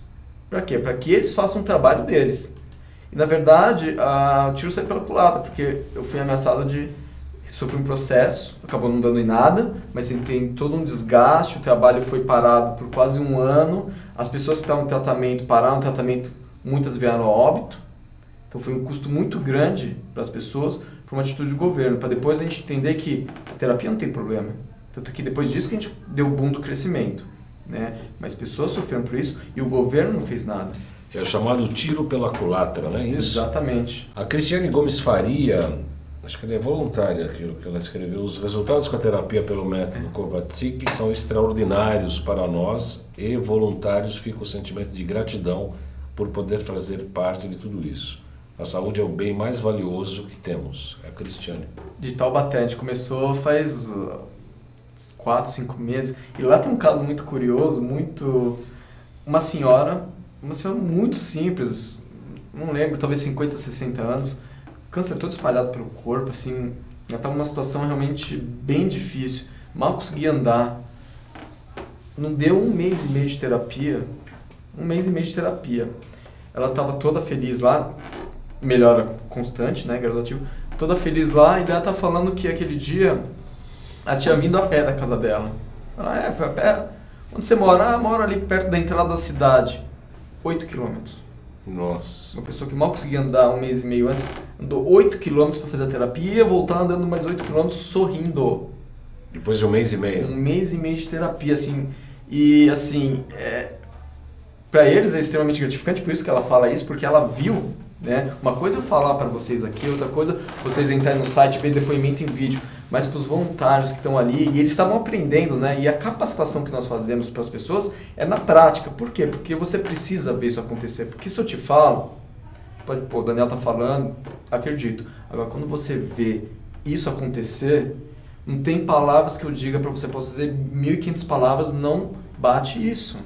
Para quê? Para que eles façam o trabalho deles. E, na verdade, o tiro saiu pela culatra, porque eu fui ameaçado de sofrer um processo, acabou não dando em nada, mas tem todo um desgaste, o trabalho foi parado por quase 1 ano, as pessoas que estavam em tratamento pararam o tratamento, muitas vieram a óbito, então foi um custo muito grande para as pessoas, por uma atitude do governo, para depois a gente entender que a terapia não tem problema, tanto que depois disso que a gente deu o boom do crescimento, né? Mas pessoas sofreram por isso e o governo não fez nada. É o chamado tiro pela culatra, não é isso? Exatamente. A Cristiane Gomes Faria, acho que ela é voluntária, aquilo que ela escreveu, os resultados com a terapia pelo método Kovacic são extraordinários para nós e voluntários fica o sentimento de gratidão por poder fazer parte de tudo isso. A saúde é o bem mais valioso que temos. É a Cristiane. De Taubaté, a gente começou faz 4, 5 meses. E lá tem um caso muito curioso, uma senhora muito simples, não lembro, talvez 50, 60 anos, câncer todo espalhado pelo corpo, assim, ela estava numa situação realmente bem difícil, mal conseguia andar. Não deu 1 mês e meio de terapia, 1 mês e meio de terapia. Ela estava toda feliz lá, melhora constante, né, gradativo, toda feliz lá, e daí ela tá falando que aquele dia ela tinha vindo a pé da casa dela. Ela, foi a pé. Onde você mora? Ah, mora ali perto da entrada da cidade. 8 quilômetros. Nossa. Uma pessoa que mal conseguia andar 1 mês e meio antes, andou 8 quilômetros para fazer a terapia e ia voltar andando mais 8 quilômetros sorrindo. Depois de 1 mês e meio? 1 mês e meio de terapia, assim. E, assim, para eles é extremamente gratificante, por isso que ela fala isso, porque ela viu, né? Uma coisa é eu falar para vocês aqui, outra coisa vocês entrarem no site e ver depoimento em vídeo. Mas para os voluntários que estão ali, e eles estavam aprendendo, né? E a capacitação que nós fazemos para as pessoas é na prática. Por quê? Porque você precisa ver isso acontecer. Porque se eu te falo, o Daniel está falando, acredito. Agora, quando você vê isso acontecer, não tem palavras que eu diga para você, posso dizer 1.500 palavras, não bate isso.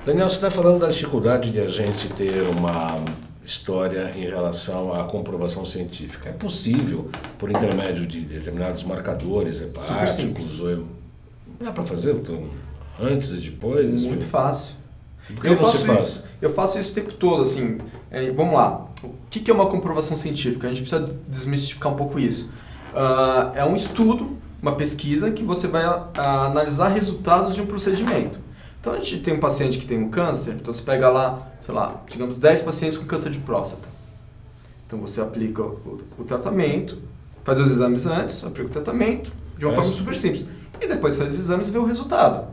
Daniel, você está falando da dificuldade de a gente ter uma história em relação à comprovação científica. É possível, por intermédio de determinados marcadores hepáticos, ou dá para fazer antes e depois? Muito fácil. Por que você faz? Eu faço isso o tempo todo, assim. Vamos lá. O que é uma comprovação científica? A gente precisa desmistificar um pouco isso. É um estudo, uma pesquisa que você vai analisar resultados de um procedimento. Então a gente tem um paciente que tem um câncer, então você pega lá, sei lá, digamos 10 pacientes com câncer de próstata. Então você aplica o tratamento, faz os exames antes, aplica o tratamento, de uma forma super simples. E depois faz os exames e vê o resultado.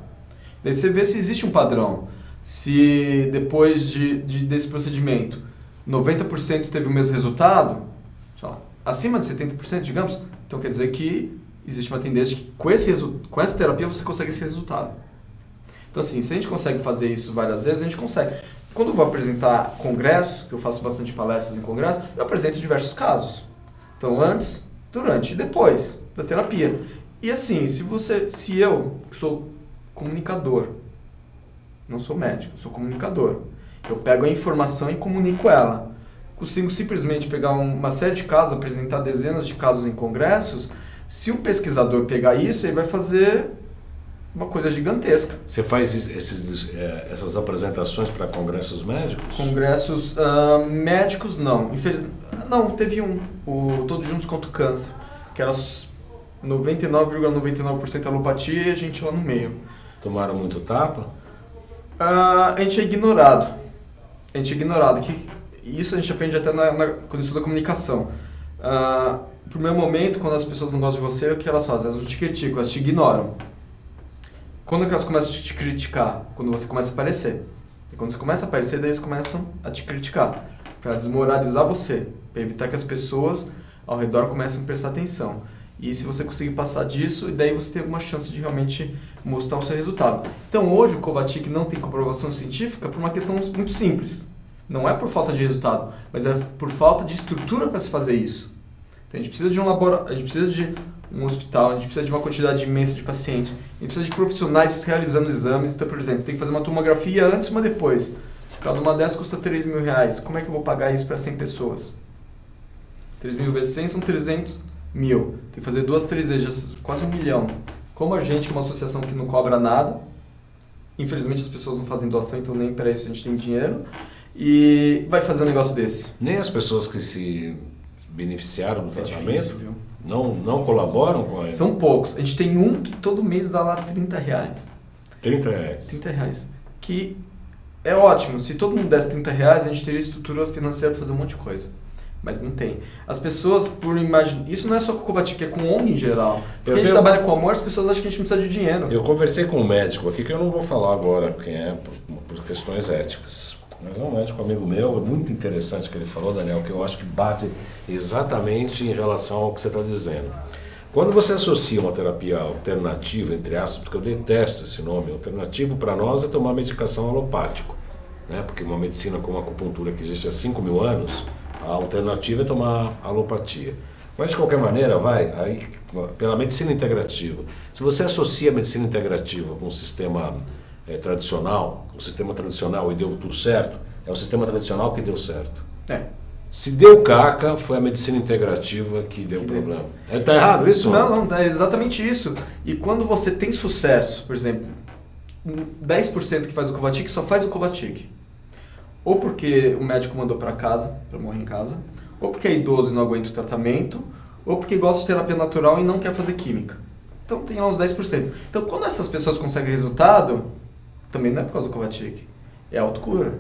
Daí você vê se existe um padrão. Se depois desse procedimento 90% teve o mesmo resultado, sei lá, acima de 70%, digamos, então quer dizer que existe uma tendência que com essa terapia você consegue esse resultado. Então, assim, se a gente consegue fazer isso várias vezes, a gente consegue. Quando eu vou apresentar congresso, que eu faço bastante palestras em congresso, eu apresento diversos casos. Então, antes, durante e depois da terapia. E assim, se eu sou comunicador, não sou médico, sou comunicador, eu pego a informação e comunico ela. Consigo simplesmente pegar uma série de casos, apresentar dezenas de casos em congressos. Se um pesquisador pegar isso, ele vai fazer uma coisa gigantesca. Você faz essas apresentações para congressos médicos? Congressos médicos, não. Não, teve o Todos Juntos contra o Câncer, que era 99,99% alopatia e a gente lá no meio. Tomaram muito tapa? A gente é ignorado. Isso a gente aprende até quando estuda comunicação. No primeiro momento, quando as pessoas não gostam de você, o que elas fazem? Elas não te criticam, elas te ignoram. Quando elas começam a te criticar? Quando você começa a aparecer. E quando você começa a aparecer, daí eles começam a te criticar. Para desmoralizar você. Para evitar que as pessoas ao redor comecem a prestar atenção. E se você conseguir passar disso, daí você tem uma chance de realmente mostrar o seu resultado. Então hoje o Kovacic não tem comprovação científica por uma questão muito simples. Não é por falta de resultado, mas é por falta de estrutura para se fazer isso. Então a gente precisa de um laboratório, a gente precisa de um hospital, a gente precisa de uma quantidade imensa de pacientes, a gente precisa de profissionais realizando exames. Então, por exemplo, tem que fazer uma tomografia antes e uma depois. Se cada uma dessas custa R$3.000, como é que eu vou pagar isso para 100 pessoas? 3.000 vezes 100 são 300 mil. Tem que fazer 2, 3 vezes, quase 1 milhão. Como a gente, que é uma associação que não cobra nada, infelizmente as pessoas não fazem doação, então nem para isso a gente tem dinheiro, e vai fazer um negócio desse. Nem as pessoas que se beneficiaram do tratamento? Difícil, viu? Não colaboram com ele? São poucos. A gente tem um que todo mês dá lá R$30. R$30? R$30. Que é ótimo. Se todo mundo desse R$30, a gente teria estrutura financeira para fazer um monte de coisa. Mas não tem. As pessoas, por imaginar... Isso não é só com o Kovacic, é com ONG em geral. Porque a gente trabalha com amor, as pessoas acham que a gente não precisa de dinheiro. Eu conversei com um médico aqui, que eu não vou falar agora quem é, por questões éticas. Mas é um médico amigo meu, é muito interessante o que ele falou, Daniel, que eu acho que bate exatamente em relação ao que você está dizendo. Quando você associa uma terapia alternativa, entre aspas, porque eu detesto esse nome, alternativo para nós é tomar medicação alopático, né? Porque uma medicina como a acupuntura que existe há 5.000 anos, a alternativa é tomar alopatia. Mas de qualquer maneira, aí, pela medicina integrativa, se você associa a medicina integrativa com o sistema tradicional, o sistema tradicional e deu tudo certo, é o sistema tradicional que deu certo. Se deu caca, foi a medicina integrativa que deu problema. Está errado isso? Não, é exatamente isso. E quando você tem sucesso, por exemplo, 10% que faz o Kovacic só faz o Kovacic. Ou porque o médico mandou para casa, para morrer em casa, ou porque é idoso e não aguenta o tratamento, ou porque gosta de terapia natural e não quer fazer química. Então tem lá uns 10%. Então quando essas pessoas conseguem resultado, também não é por causa do Kovacic, é autocura.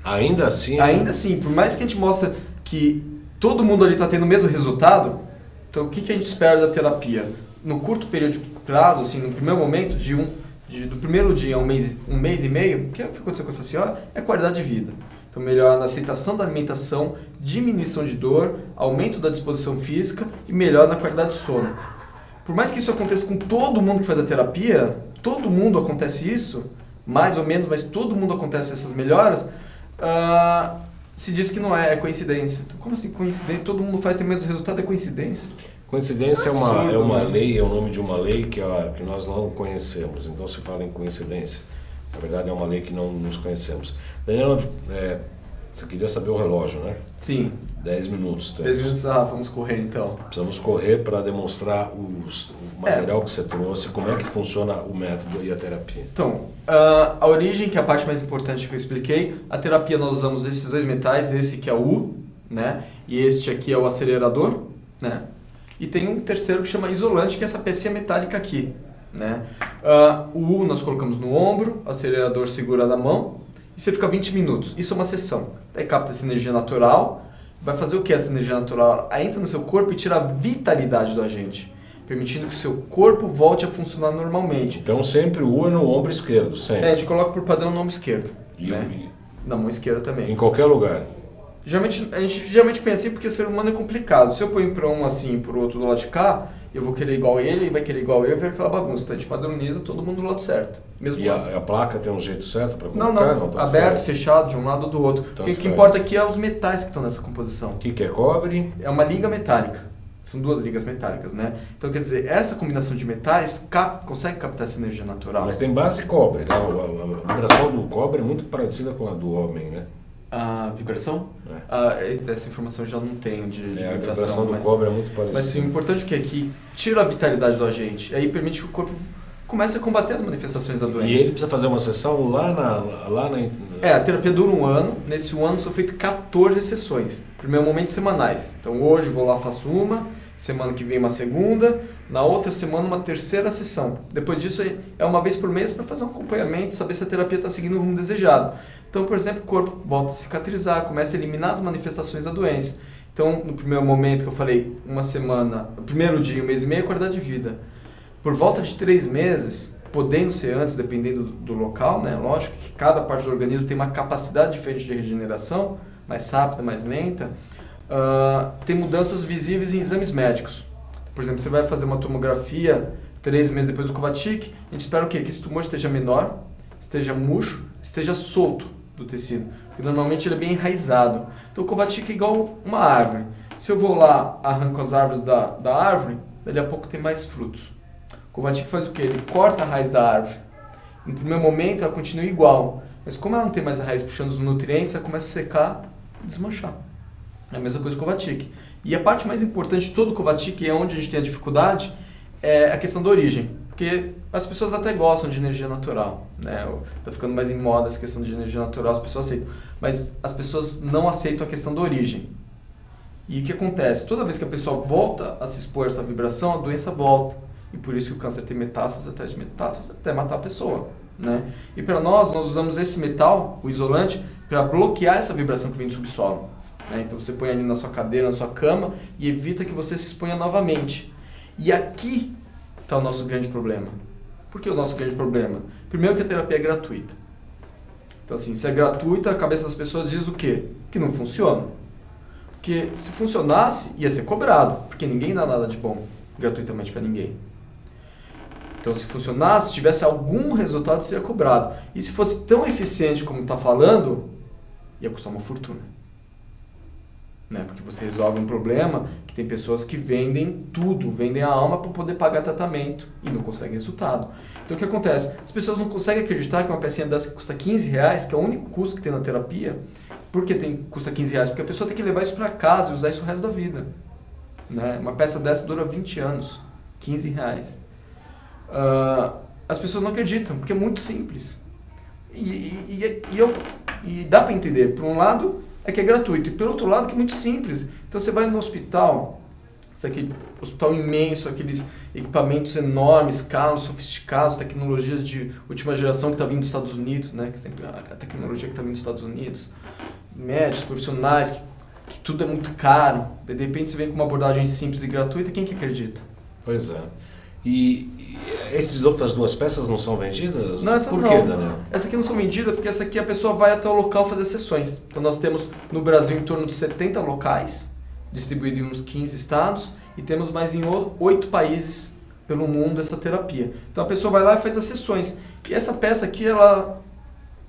Ainda assim? Ainda assim, por mais que a gente mostre que todo mundo ali está tendo o mesmo resultado, então o que a gente espera da terapia? No curto período de prazo, assim, no primeiro momento, do primeiro dia a um mês e meio, o que aconteceu com essa senhora? É qualidade de vida. Então melhora na aceitação da alimentação, diminuição de dor, aumento da disposição física e melhora na qualidade de sono. Por mais que isso aconteça com todo mundo que faz a terapia, todo mundo acontece isso, mais ou menos, mas todo mundo acontece essas melhoras, se diz que não é coincidência. Então, como assim coincidência? Todo mundo faz, tem o mesmo resultado, é coincidência? Coincidência é uma lei, é o nome de uma lei que nós não conhecemos. Então se fala em coincidência. Na verdade é uma lei que não nos conhecemos. Daniela, você queria saber o relógio, né? Sim. 10 minutos. 10 minutos, vamos correr então. Precisamos correr para demonstrar o material que você trouxe, como é que funciona o método e a terapia. Então, a origem, que é a parte mais importante que eu expliquei, a terapia nós usamos esses dois metais, esse que é o U, né? E este aqui é o acelerador, né? E tem um terceiro que chama isolante, que é essa pecinha metálica aqui, né? O U nós colocamos no ombro, o acelerador segura na mão, e você fica 20 minutos. Isso é uma sessão. Daí capta essa energia natural. Vai fazer o que essa energia natural? Aí entra no seu corpo e tira a vitalidade do agente, permitindo que o seu corpo volte a funcionar normalmente. Então sempre o U é no ombro esquerdo, sempre. A gente coloca por padrão no ombro esquerdo. E né? Na mão esquerda também. Em qualquer lugar. A gente geralmente pensa assim porque o ser humano é complicado. Se eu ponho para um assim e para o outro do lado de cá, eu vou querer igual ele, ele vai querer igual eu, vai aquela bagunça. Então a gente padroniza todo mundo do lado certo. Mesmo e a placa tem um jeito certo para colocar? Não, aberto, fechado, de um lado ou do outro. O que importa aqui é os metais que estão nessa composição. O que é cobre? É uma liga metálica. São duas ligas metálicas, né? Então quer dizer, essa combinação de metais consegue captar essa energia natural. Mas tem base cobre, né? A vibração do cobre é muito parecida com a do homem, né? A vibração? Essa informação eu já não tenho de vibração. A vibração do cobre é muito parecida. Mas sim, o importante é que tira a vitalidade do agente. Aí permite que o corpo comece a combater as manifestações da doença. E ele precisa fazer uma sessão lá na... A terapia dura 1 ano. Nesse 1 ano são feitas 14 sessões. Primeiro momento semanais. Então hoje vou lá, faço uma. Semana que vem uma segunda. Na outra semana uma terceira sessão. Depois disso é uma vez por mês para fazer um acompanhamento, saber se a terapia está seguindo o rumo desejado. Então, por exemplo, o corpo volta a cicatrizar, começa a eliminar as manifestações da doença. Então, no primeiro momento que eu falei, uma semana, o primeiro dia, 1 mês e meio, é qualidade de vida. Por volta de 3 meses, podendo ser antes, dependendo do local, né? Lógico que cada parte do organismo tem uma capacidade diferente de regeneração, mais rápida, mais lenta. Tem mudanças visíveis em exames médicos. Por exemplo, você vai fazer uma tomografia 3 meses depois do Kovacic, a gente espera o quê? Que esse tumor esteja menor, esteja murcho, esteja solto do tecido, porque normalmente ele é bem enraizado. Então o Kovacic é igual uma árvore. Se eu vou lá, arranco as árvores da árvore, dali a pouco tem mais frutos. O Kovacic faz o quê? Ele corta a raiz da árvore. No primeiro momento ela continua igual, mas como ela não tem mais a raiz puxando os nutrientes, ela começa a secar e desmanchar. É a mesma coisa com o Kovacic. E a parte mais importante de todo o Kovacic, e é onde a gente tem a dificuldade, é a questão da origem. Porque as pessoas até gostam de energia natural, né? Tá ficando mais em moda essa questão de energia natural, as pessoas aceitam. Mas as pessoas não aceitam a questão da origem. E o que acontece? Toda vez que a pessoa volta a se expor a essa vibração, a doença volta. E por isso que o câncer tem metástases até matar a pessoa, né? E para nós usamos esse metal, o isolante, para bloquear essa vibração que vem do subsolo. Então você põe ali na sua cadeira, na sua cama e evita que você se exponha novamente. E aqui está o nosso grande problema. Por que o nosso grande problema? Primeiro que a terapia é gratuita. Então, assim, se é gratuita, a cabeça das pessoas diz o quê? Que não funciona. Porque se funcionasse, ia ser cobrado, porque ninguém dá nada de bom gratuitamente para ninguém. Então, se funcionasse, se tivesse algum resultado, seria cobrado. E se fosse tão eficiente como está falando, ia custar uma fortuna. Né? Porque você resolve um problema que tem pessoas que vendem tudo, vendem a alma para poder pagar tratamento e não conseguem resultado. Então, o que acontece? As pessoas não conseguem acreditar que uma pecinha dessa que custa R$15, que é o único custo que tem na terapia. Por que custa R$15? Porque a pessoa tem que levar isso para casa e usar isso o resto da vida. Né? Uma peça dessa dura 20 anos, R$15. As pessoas não acreditam, porque é muito simples. E dá para entender. Por um lado, é que é gratuito. E pelo outro lado, que é muito simples. Então, você vai no hospital, hospital imenso, aqueles equipamentos enormes, caros, sofisticados, tecnologias de última geração que está vindo dos Estados Unidos, né? Que sempre a tecnologia que está vindo dos Estados Unidos. Médicos, profissionais, que tudo é muito caro. De repente, você vem com uma abordagem simples e gratuita, quem que acredita? Pois é. E essas outras duas peças não são vendidas? Não, essas Por não. quê, Daniel? Essas aqui não são vendidas porque essa aqui a pessoa vai até o local fazer sessões. Então nós temos no Brasil em torno de 70 locais, distribuídos em uns 15 estados, e temos mais em 8 países pelo mundo essa terapia. Então a pessoa vai lá e faz as sessões. E essa peça aqui, ela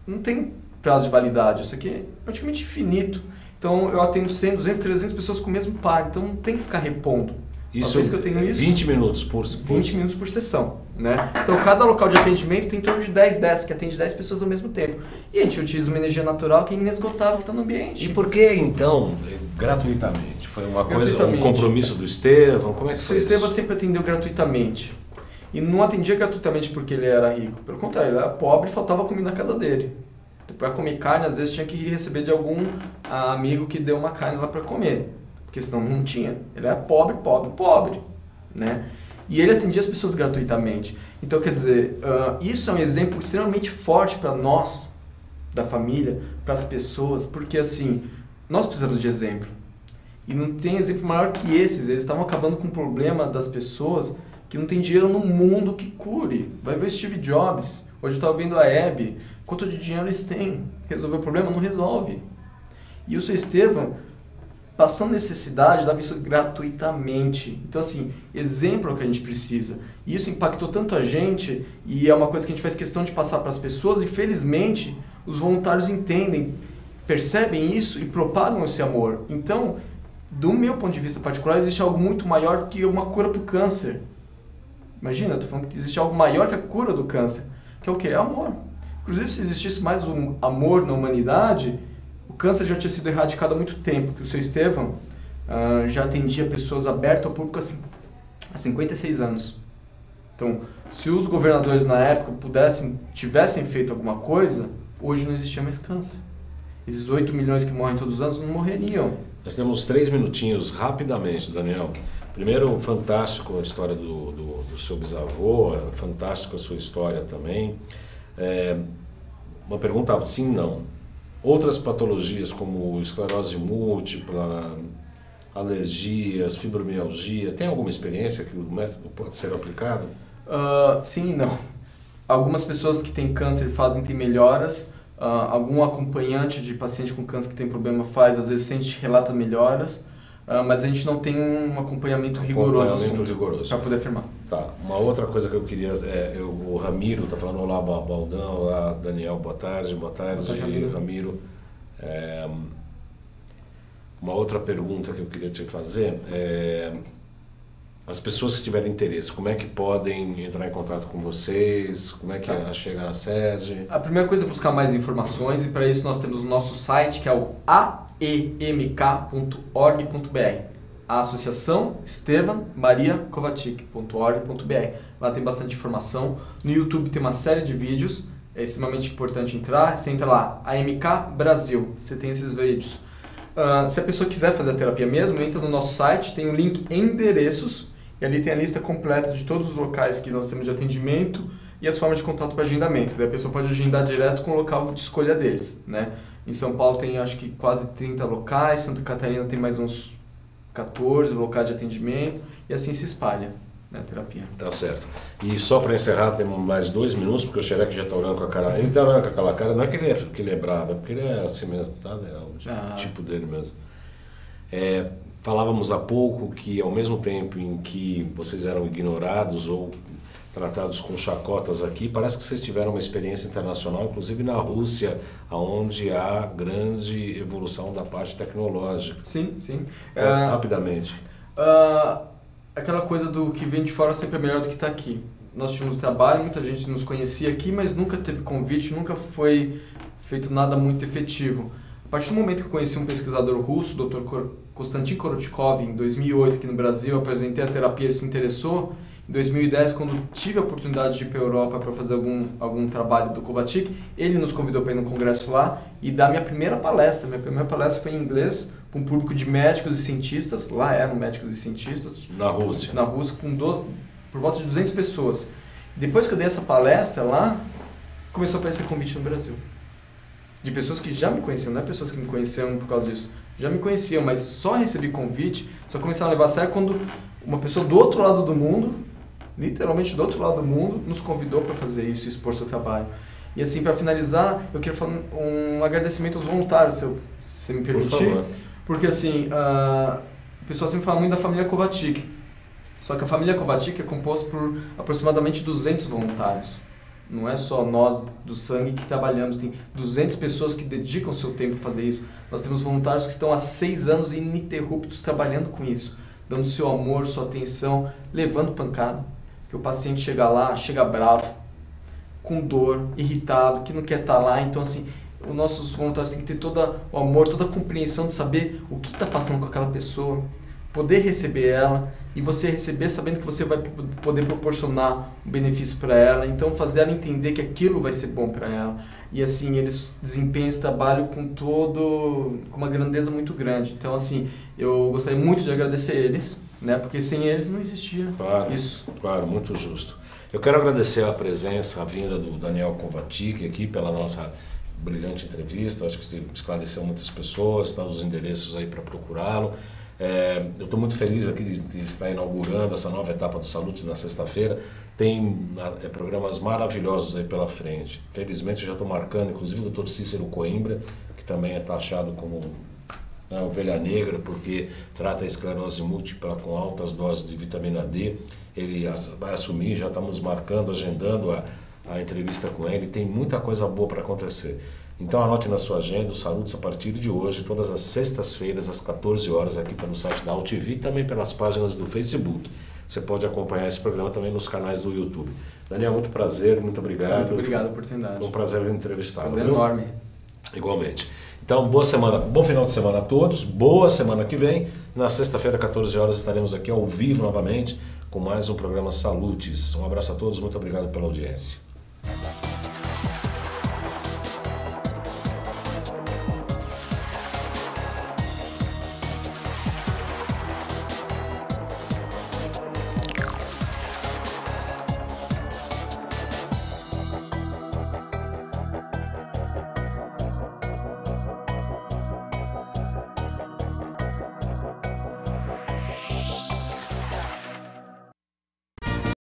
não tem prazo de validade, isso aqui é praticamente infinito. Então eu atendo 100, 200, 300 pessoas com o mesmo par, então não tem que ficar repondo. Isso, que eu tenho isso, 20 minutos por 20 minutos por sessão, né? Então, cada local de atendimento tem em torno de 10, que atende 10 pessoas ao mesmo tempo. E a gente utiliza uma energia natural que é inesgotável, que está no ambiente. E por que, então, gratuitamente? Foi uma coisa, um compromisso do Estevão? Como é que foi isso? O Estevão sempre atendeu gratuitamente. E não atendia gratuitamente porque ele era rico. Pelo contrário, ele era pobre e faltava comida na casa dele. Então, para comer carne, às vezes tinha que receber de algum amigo que deu uma carne lá para comer. Porque senão não tinha. Ele era pobre, né? E ele atendia as pessoas gratuitamente. Então, quer dizer, isso é um exemplo extremamente forte para nós, da família, para as pessoas, porque assim, nós precisamos de exemplo. E não tem exemplo maior que esses. Eles estavam acabando com o problema das pessoas que não tem dinheiro no mundo que cure. Vai ver o Steve Jobs. Hoje eu estava vendo a Hebe. Quanto de dinheiro eles têm? Resolver o problema? Não resolve. E o seu Estevão, passando necessidade, dava isso gratuitamente. Então, assim, exemplo é o que a gente precisa. E isso impactou tanto a gente, e é uma coisa que a gente faz questão de passar para as pessoas, e felizmente os voluntários entendem, percebem isso e propagam esse amor. Então, do meu ponto de vista particular, existe algo muito maior do que uma cura para o câncer. Imagina, eu estou falando que existe algo maior que a cura do câncer, que é o quê? É amor. Inclusive, se existisse mais um amor na humanidade, o câncer já tinha sido erradicado há muito tempo, que o seu Estevão já atendia pessoas abertas ao público há 56 anos. Então, se os governadores na época tivessem feito alguma coisa, hoje não existia mais câncer. Esses 8 milhões que morrem todos os anos não morreriam. Nós temos 3 minutinhos, rapidamente, Daniel. Primeiro, fantástico a história do seu bisavô, fantástico a sua história também. Uma pergunta sim, não. Outras patologias como esclerose múltipla, alergias, fibromialgia, tem alguma experiência que o método pode ser aplicado? Sim e não. Algumas pessoas que têm câncer fazem ter melhoras, algum acompanhante de paciente com câncer que tem problema faz, às vezes a gente relata melhoras, mas a gente não tem um acompanhamento rigoroso para poder afirmar. Tá. Uma outra coisa que eu queria, o Ramiro está falando, olá Baldão, olá Daniel, boa tarde, Ramiro. Uma outra pergunta que eu queria te fazer as pessoas que tiverem interesse, como é que podem entrar em contato com vocês? Como é que chega na sede? A primeira coisa é buscar mais informações, e para isso nós temos o nosso site, que é o aemk.org.br, a Associação Estevan Maria Kovačić.org.br. Lá tem bastante informação. No YouTube tem uma série de vídeos, é extremamente importante entrar. Você entra lá, AMK Brasil, você tem esses vídeos. Se a pessoa quiser fazer a terapia mesmo, entra no nosso site, tem o link endereços, e ali tem a lista completa de todos os locais que nós temos de atendimento e as formas de contato para agendamento. Daí a pessoa pode agendar direto com o local de escolha deles, né? Em São Paulo tem acho que quase 30 locais, Santa Catarina tem mais uns 14 locais de atendimento, e assim se espalha. né, terapia. Tá certo. E só para encerrar, temos mais 2 minutos, porque o Xerec já está olhando com a cara. Ele está olhando com aquela cara, não é que ele é bravo, é porque ele é assim mesmo, tá? É o tipo dele mesmo. Falávamos há pouco que ao mesmo tempo em que vocês eram ignorados ou tratados com chacotas aqui, parece que vocês tiveram uma experiência internacional, inclusive na Rússia, onde há grande evolução da parte tecnológica. Sim, sim. Rapidamente. Aquela coisa do que vem de fora sempre é melhor do que está aqui. Nós tínhamos trabalho, muita gente nos conhecia aqui, mas nunca teve convite, nunca foi feito nada muito efetivo. A partir do momento que eu conheci um pesquisador russo, o Dr. Konstantin Korotkov, em 2008 aqui no Brasil, eu apresentei a terapia, ele se interessou. Em 2010, quando tive a oportunidade de ir para a Europa para fazer algum trabalho do Kovačič, ele nos convidou para ir no congresso lá e dar minha primeira palestra. Minha primeira palestra foi em inglês, com um público de médicos e cientistas, lá eram médicos e cientistas. Na Rússia. Na Rússia, por volta de 200 pessoas. Depois que eu dei essa palestra lá, começou a aparecer convite no Brasil. De pessoas que já me conheciam, não é pessoas que me conheciam por causa disso. Já me conheciam, mas só recebi convite, só começaram a levar a sério quando uma pessoa do outro lado do mundo, literalmente do outro lado do mundo, nos convidou para fazer isso e expor seu trabalho. E assim, para finalizar, eu queria falar um agradecimento aos voluntários, se você me permitir. Por favor. Porque assim, o pessoal sempre fala muito da família Kovačič. Só que a família Kovačič é composta por aproximadamente 200 voluntários. Não é só nós do sangue que trabalhamos, tem 200 pessoas que dedicam seu tempo a fazer isso. Nós temos voluntários que estão há 6 anos ininterruptos trabalhando com isso, dando seu amor, sua atenção, levando pancada. Que o paciente chega lá, chega bravo, com dor, irritado, que não quer estar lá. Então assim, os nossos voluntários têm que ter todo o amor, toda a compreensão de saber o que está passando com aquela pessoa, poder receber ela e você receber sabendo que você vai poder proporcionar um benefício para ela, então fazer ela entender que aquilo vai ser bom para ela. E assim, eles desempenham esse trabalho com uma grandeza muito grande. Então assim, eu gostaria muito de agradecer eles, né, porque sem eles não existia isso. Claro, muito justo. Eu quero agradecer a presença, a vinda do Daniel Kovačič aqui pela nossa brilhante entrevista. Acho que esclareceu muitas pessoas, tá os endereços aí para procurá-lo. Eu estou muito feliz aqui de estar inaugurando essa nova etapa do Salutes na sexta-feira. Tem programas maravilhosos aí pela frente. Felizmente eu já estou marcando, inclusive o Dr. Cícero Coimbra, que também é taxado como ovelha negra, porque trata a esclerose múltipla com altas doses de vitamina D. Ele vai assumir, já estamos marcando, agendando a entrevista com ele. Tem muita coisa boa para acontecer. Então anote na sua agenda o Salutes a partir de hoje, todas as sextas-feiras, às 14 horas, aqui pelo site da AltV e também pelas páginas do Facebook. Você pode acompanhar esse programa também nos canais do YouTube. Daniel, muito prazer, muito obrigado. Muito obrigado pela oportunidade. Foi um prazer entrevistá-lo. Prazer enorme. Igualmente. Então, boa semana, bom final de semana a todos, boa semana que vem. Na sexta-feira, 14 horas, estaremos aqui ao vivo novamente com mais um programa Salutes. Um abraço a todos, muito obrigado pela audiência.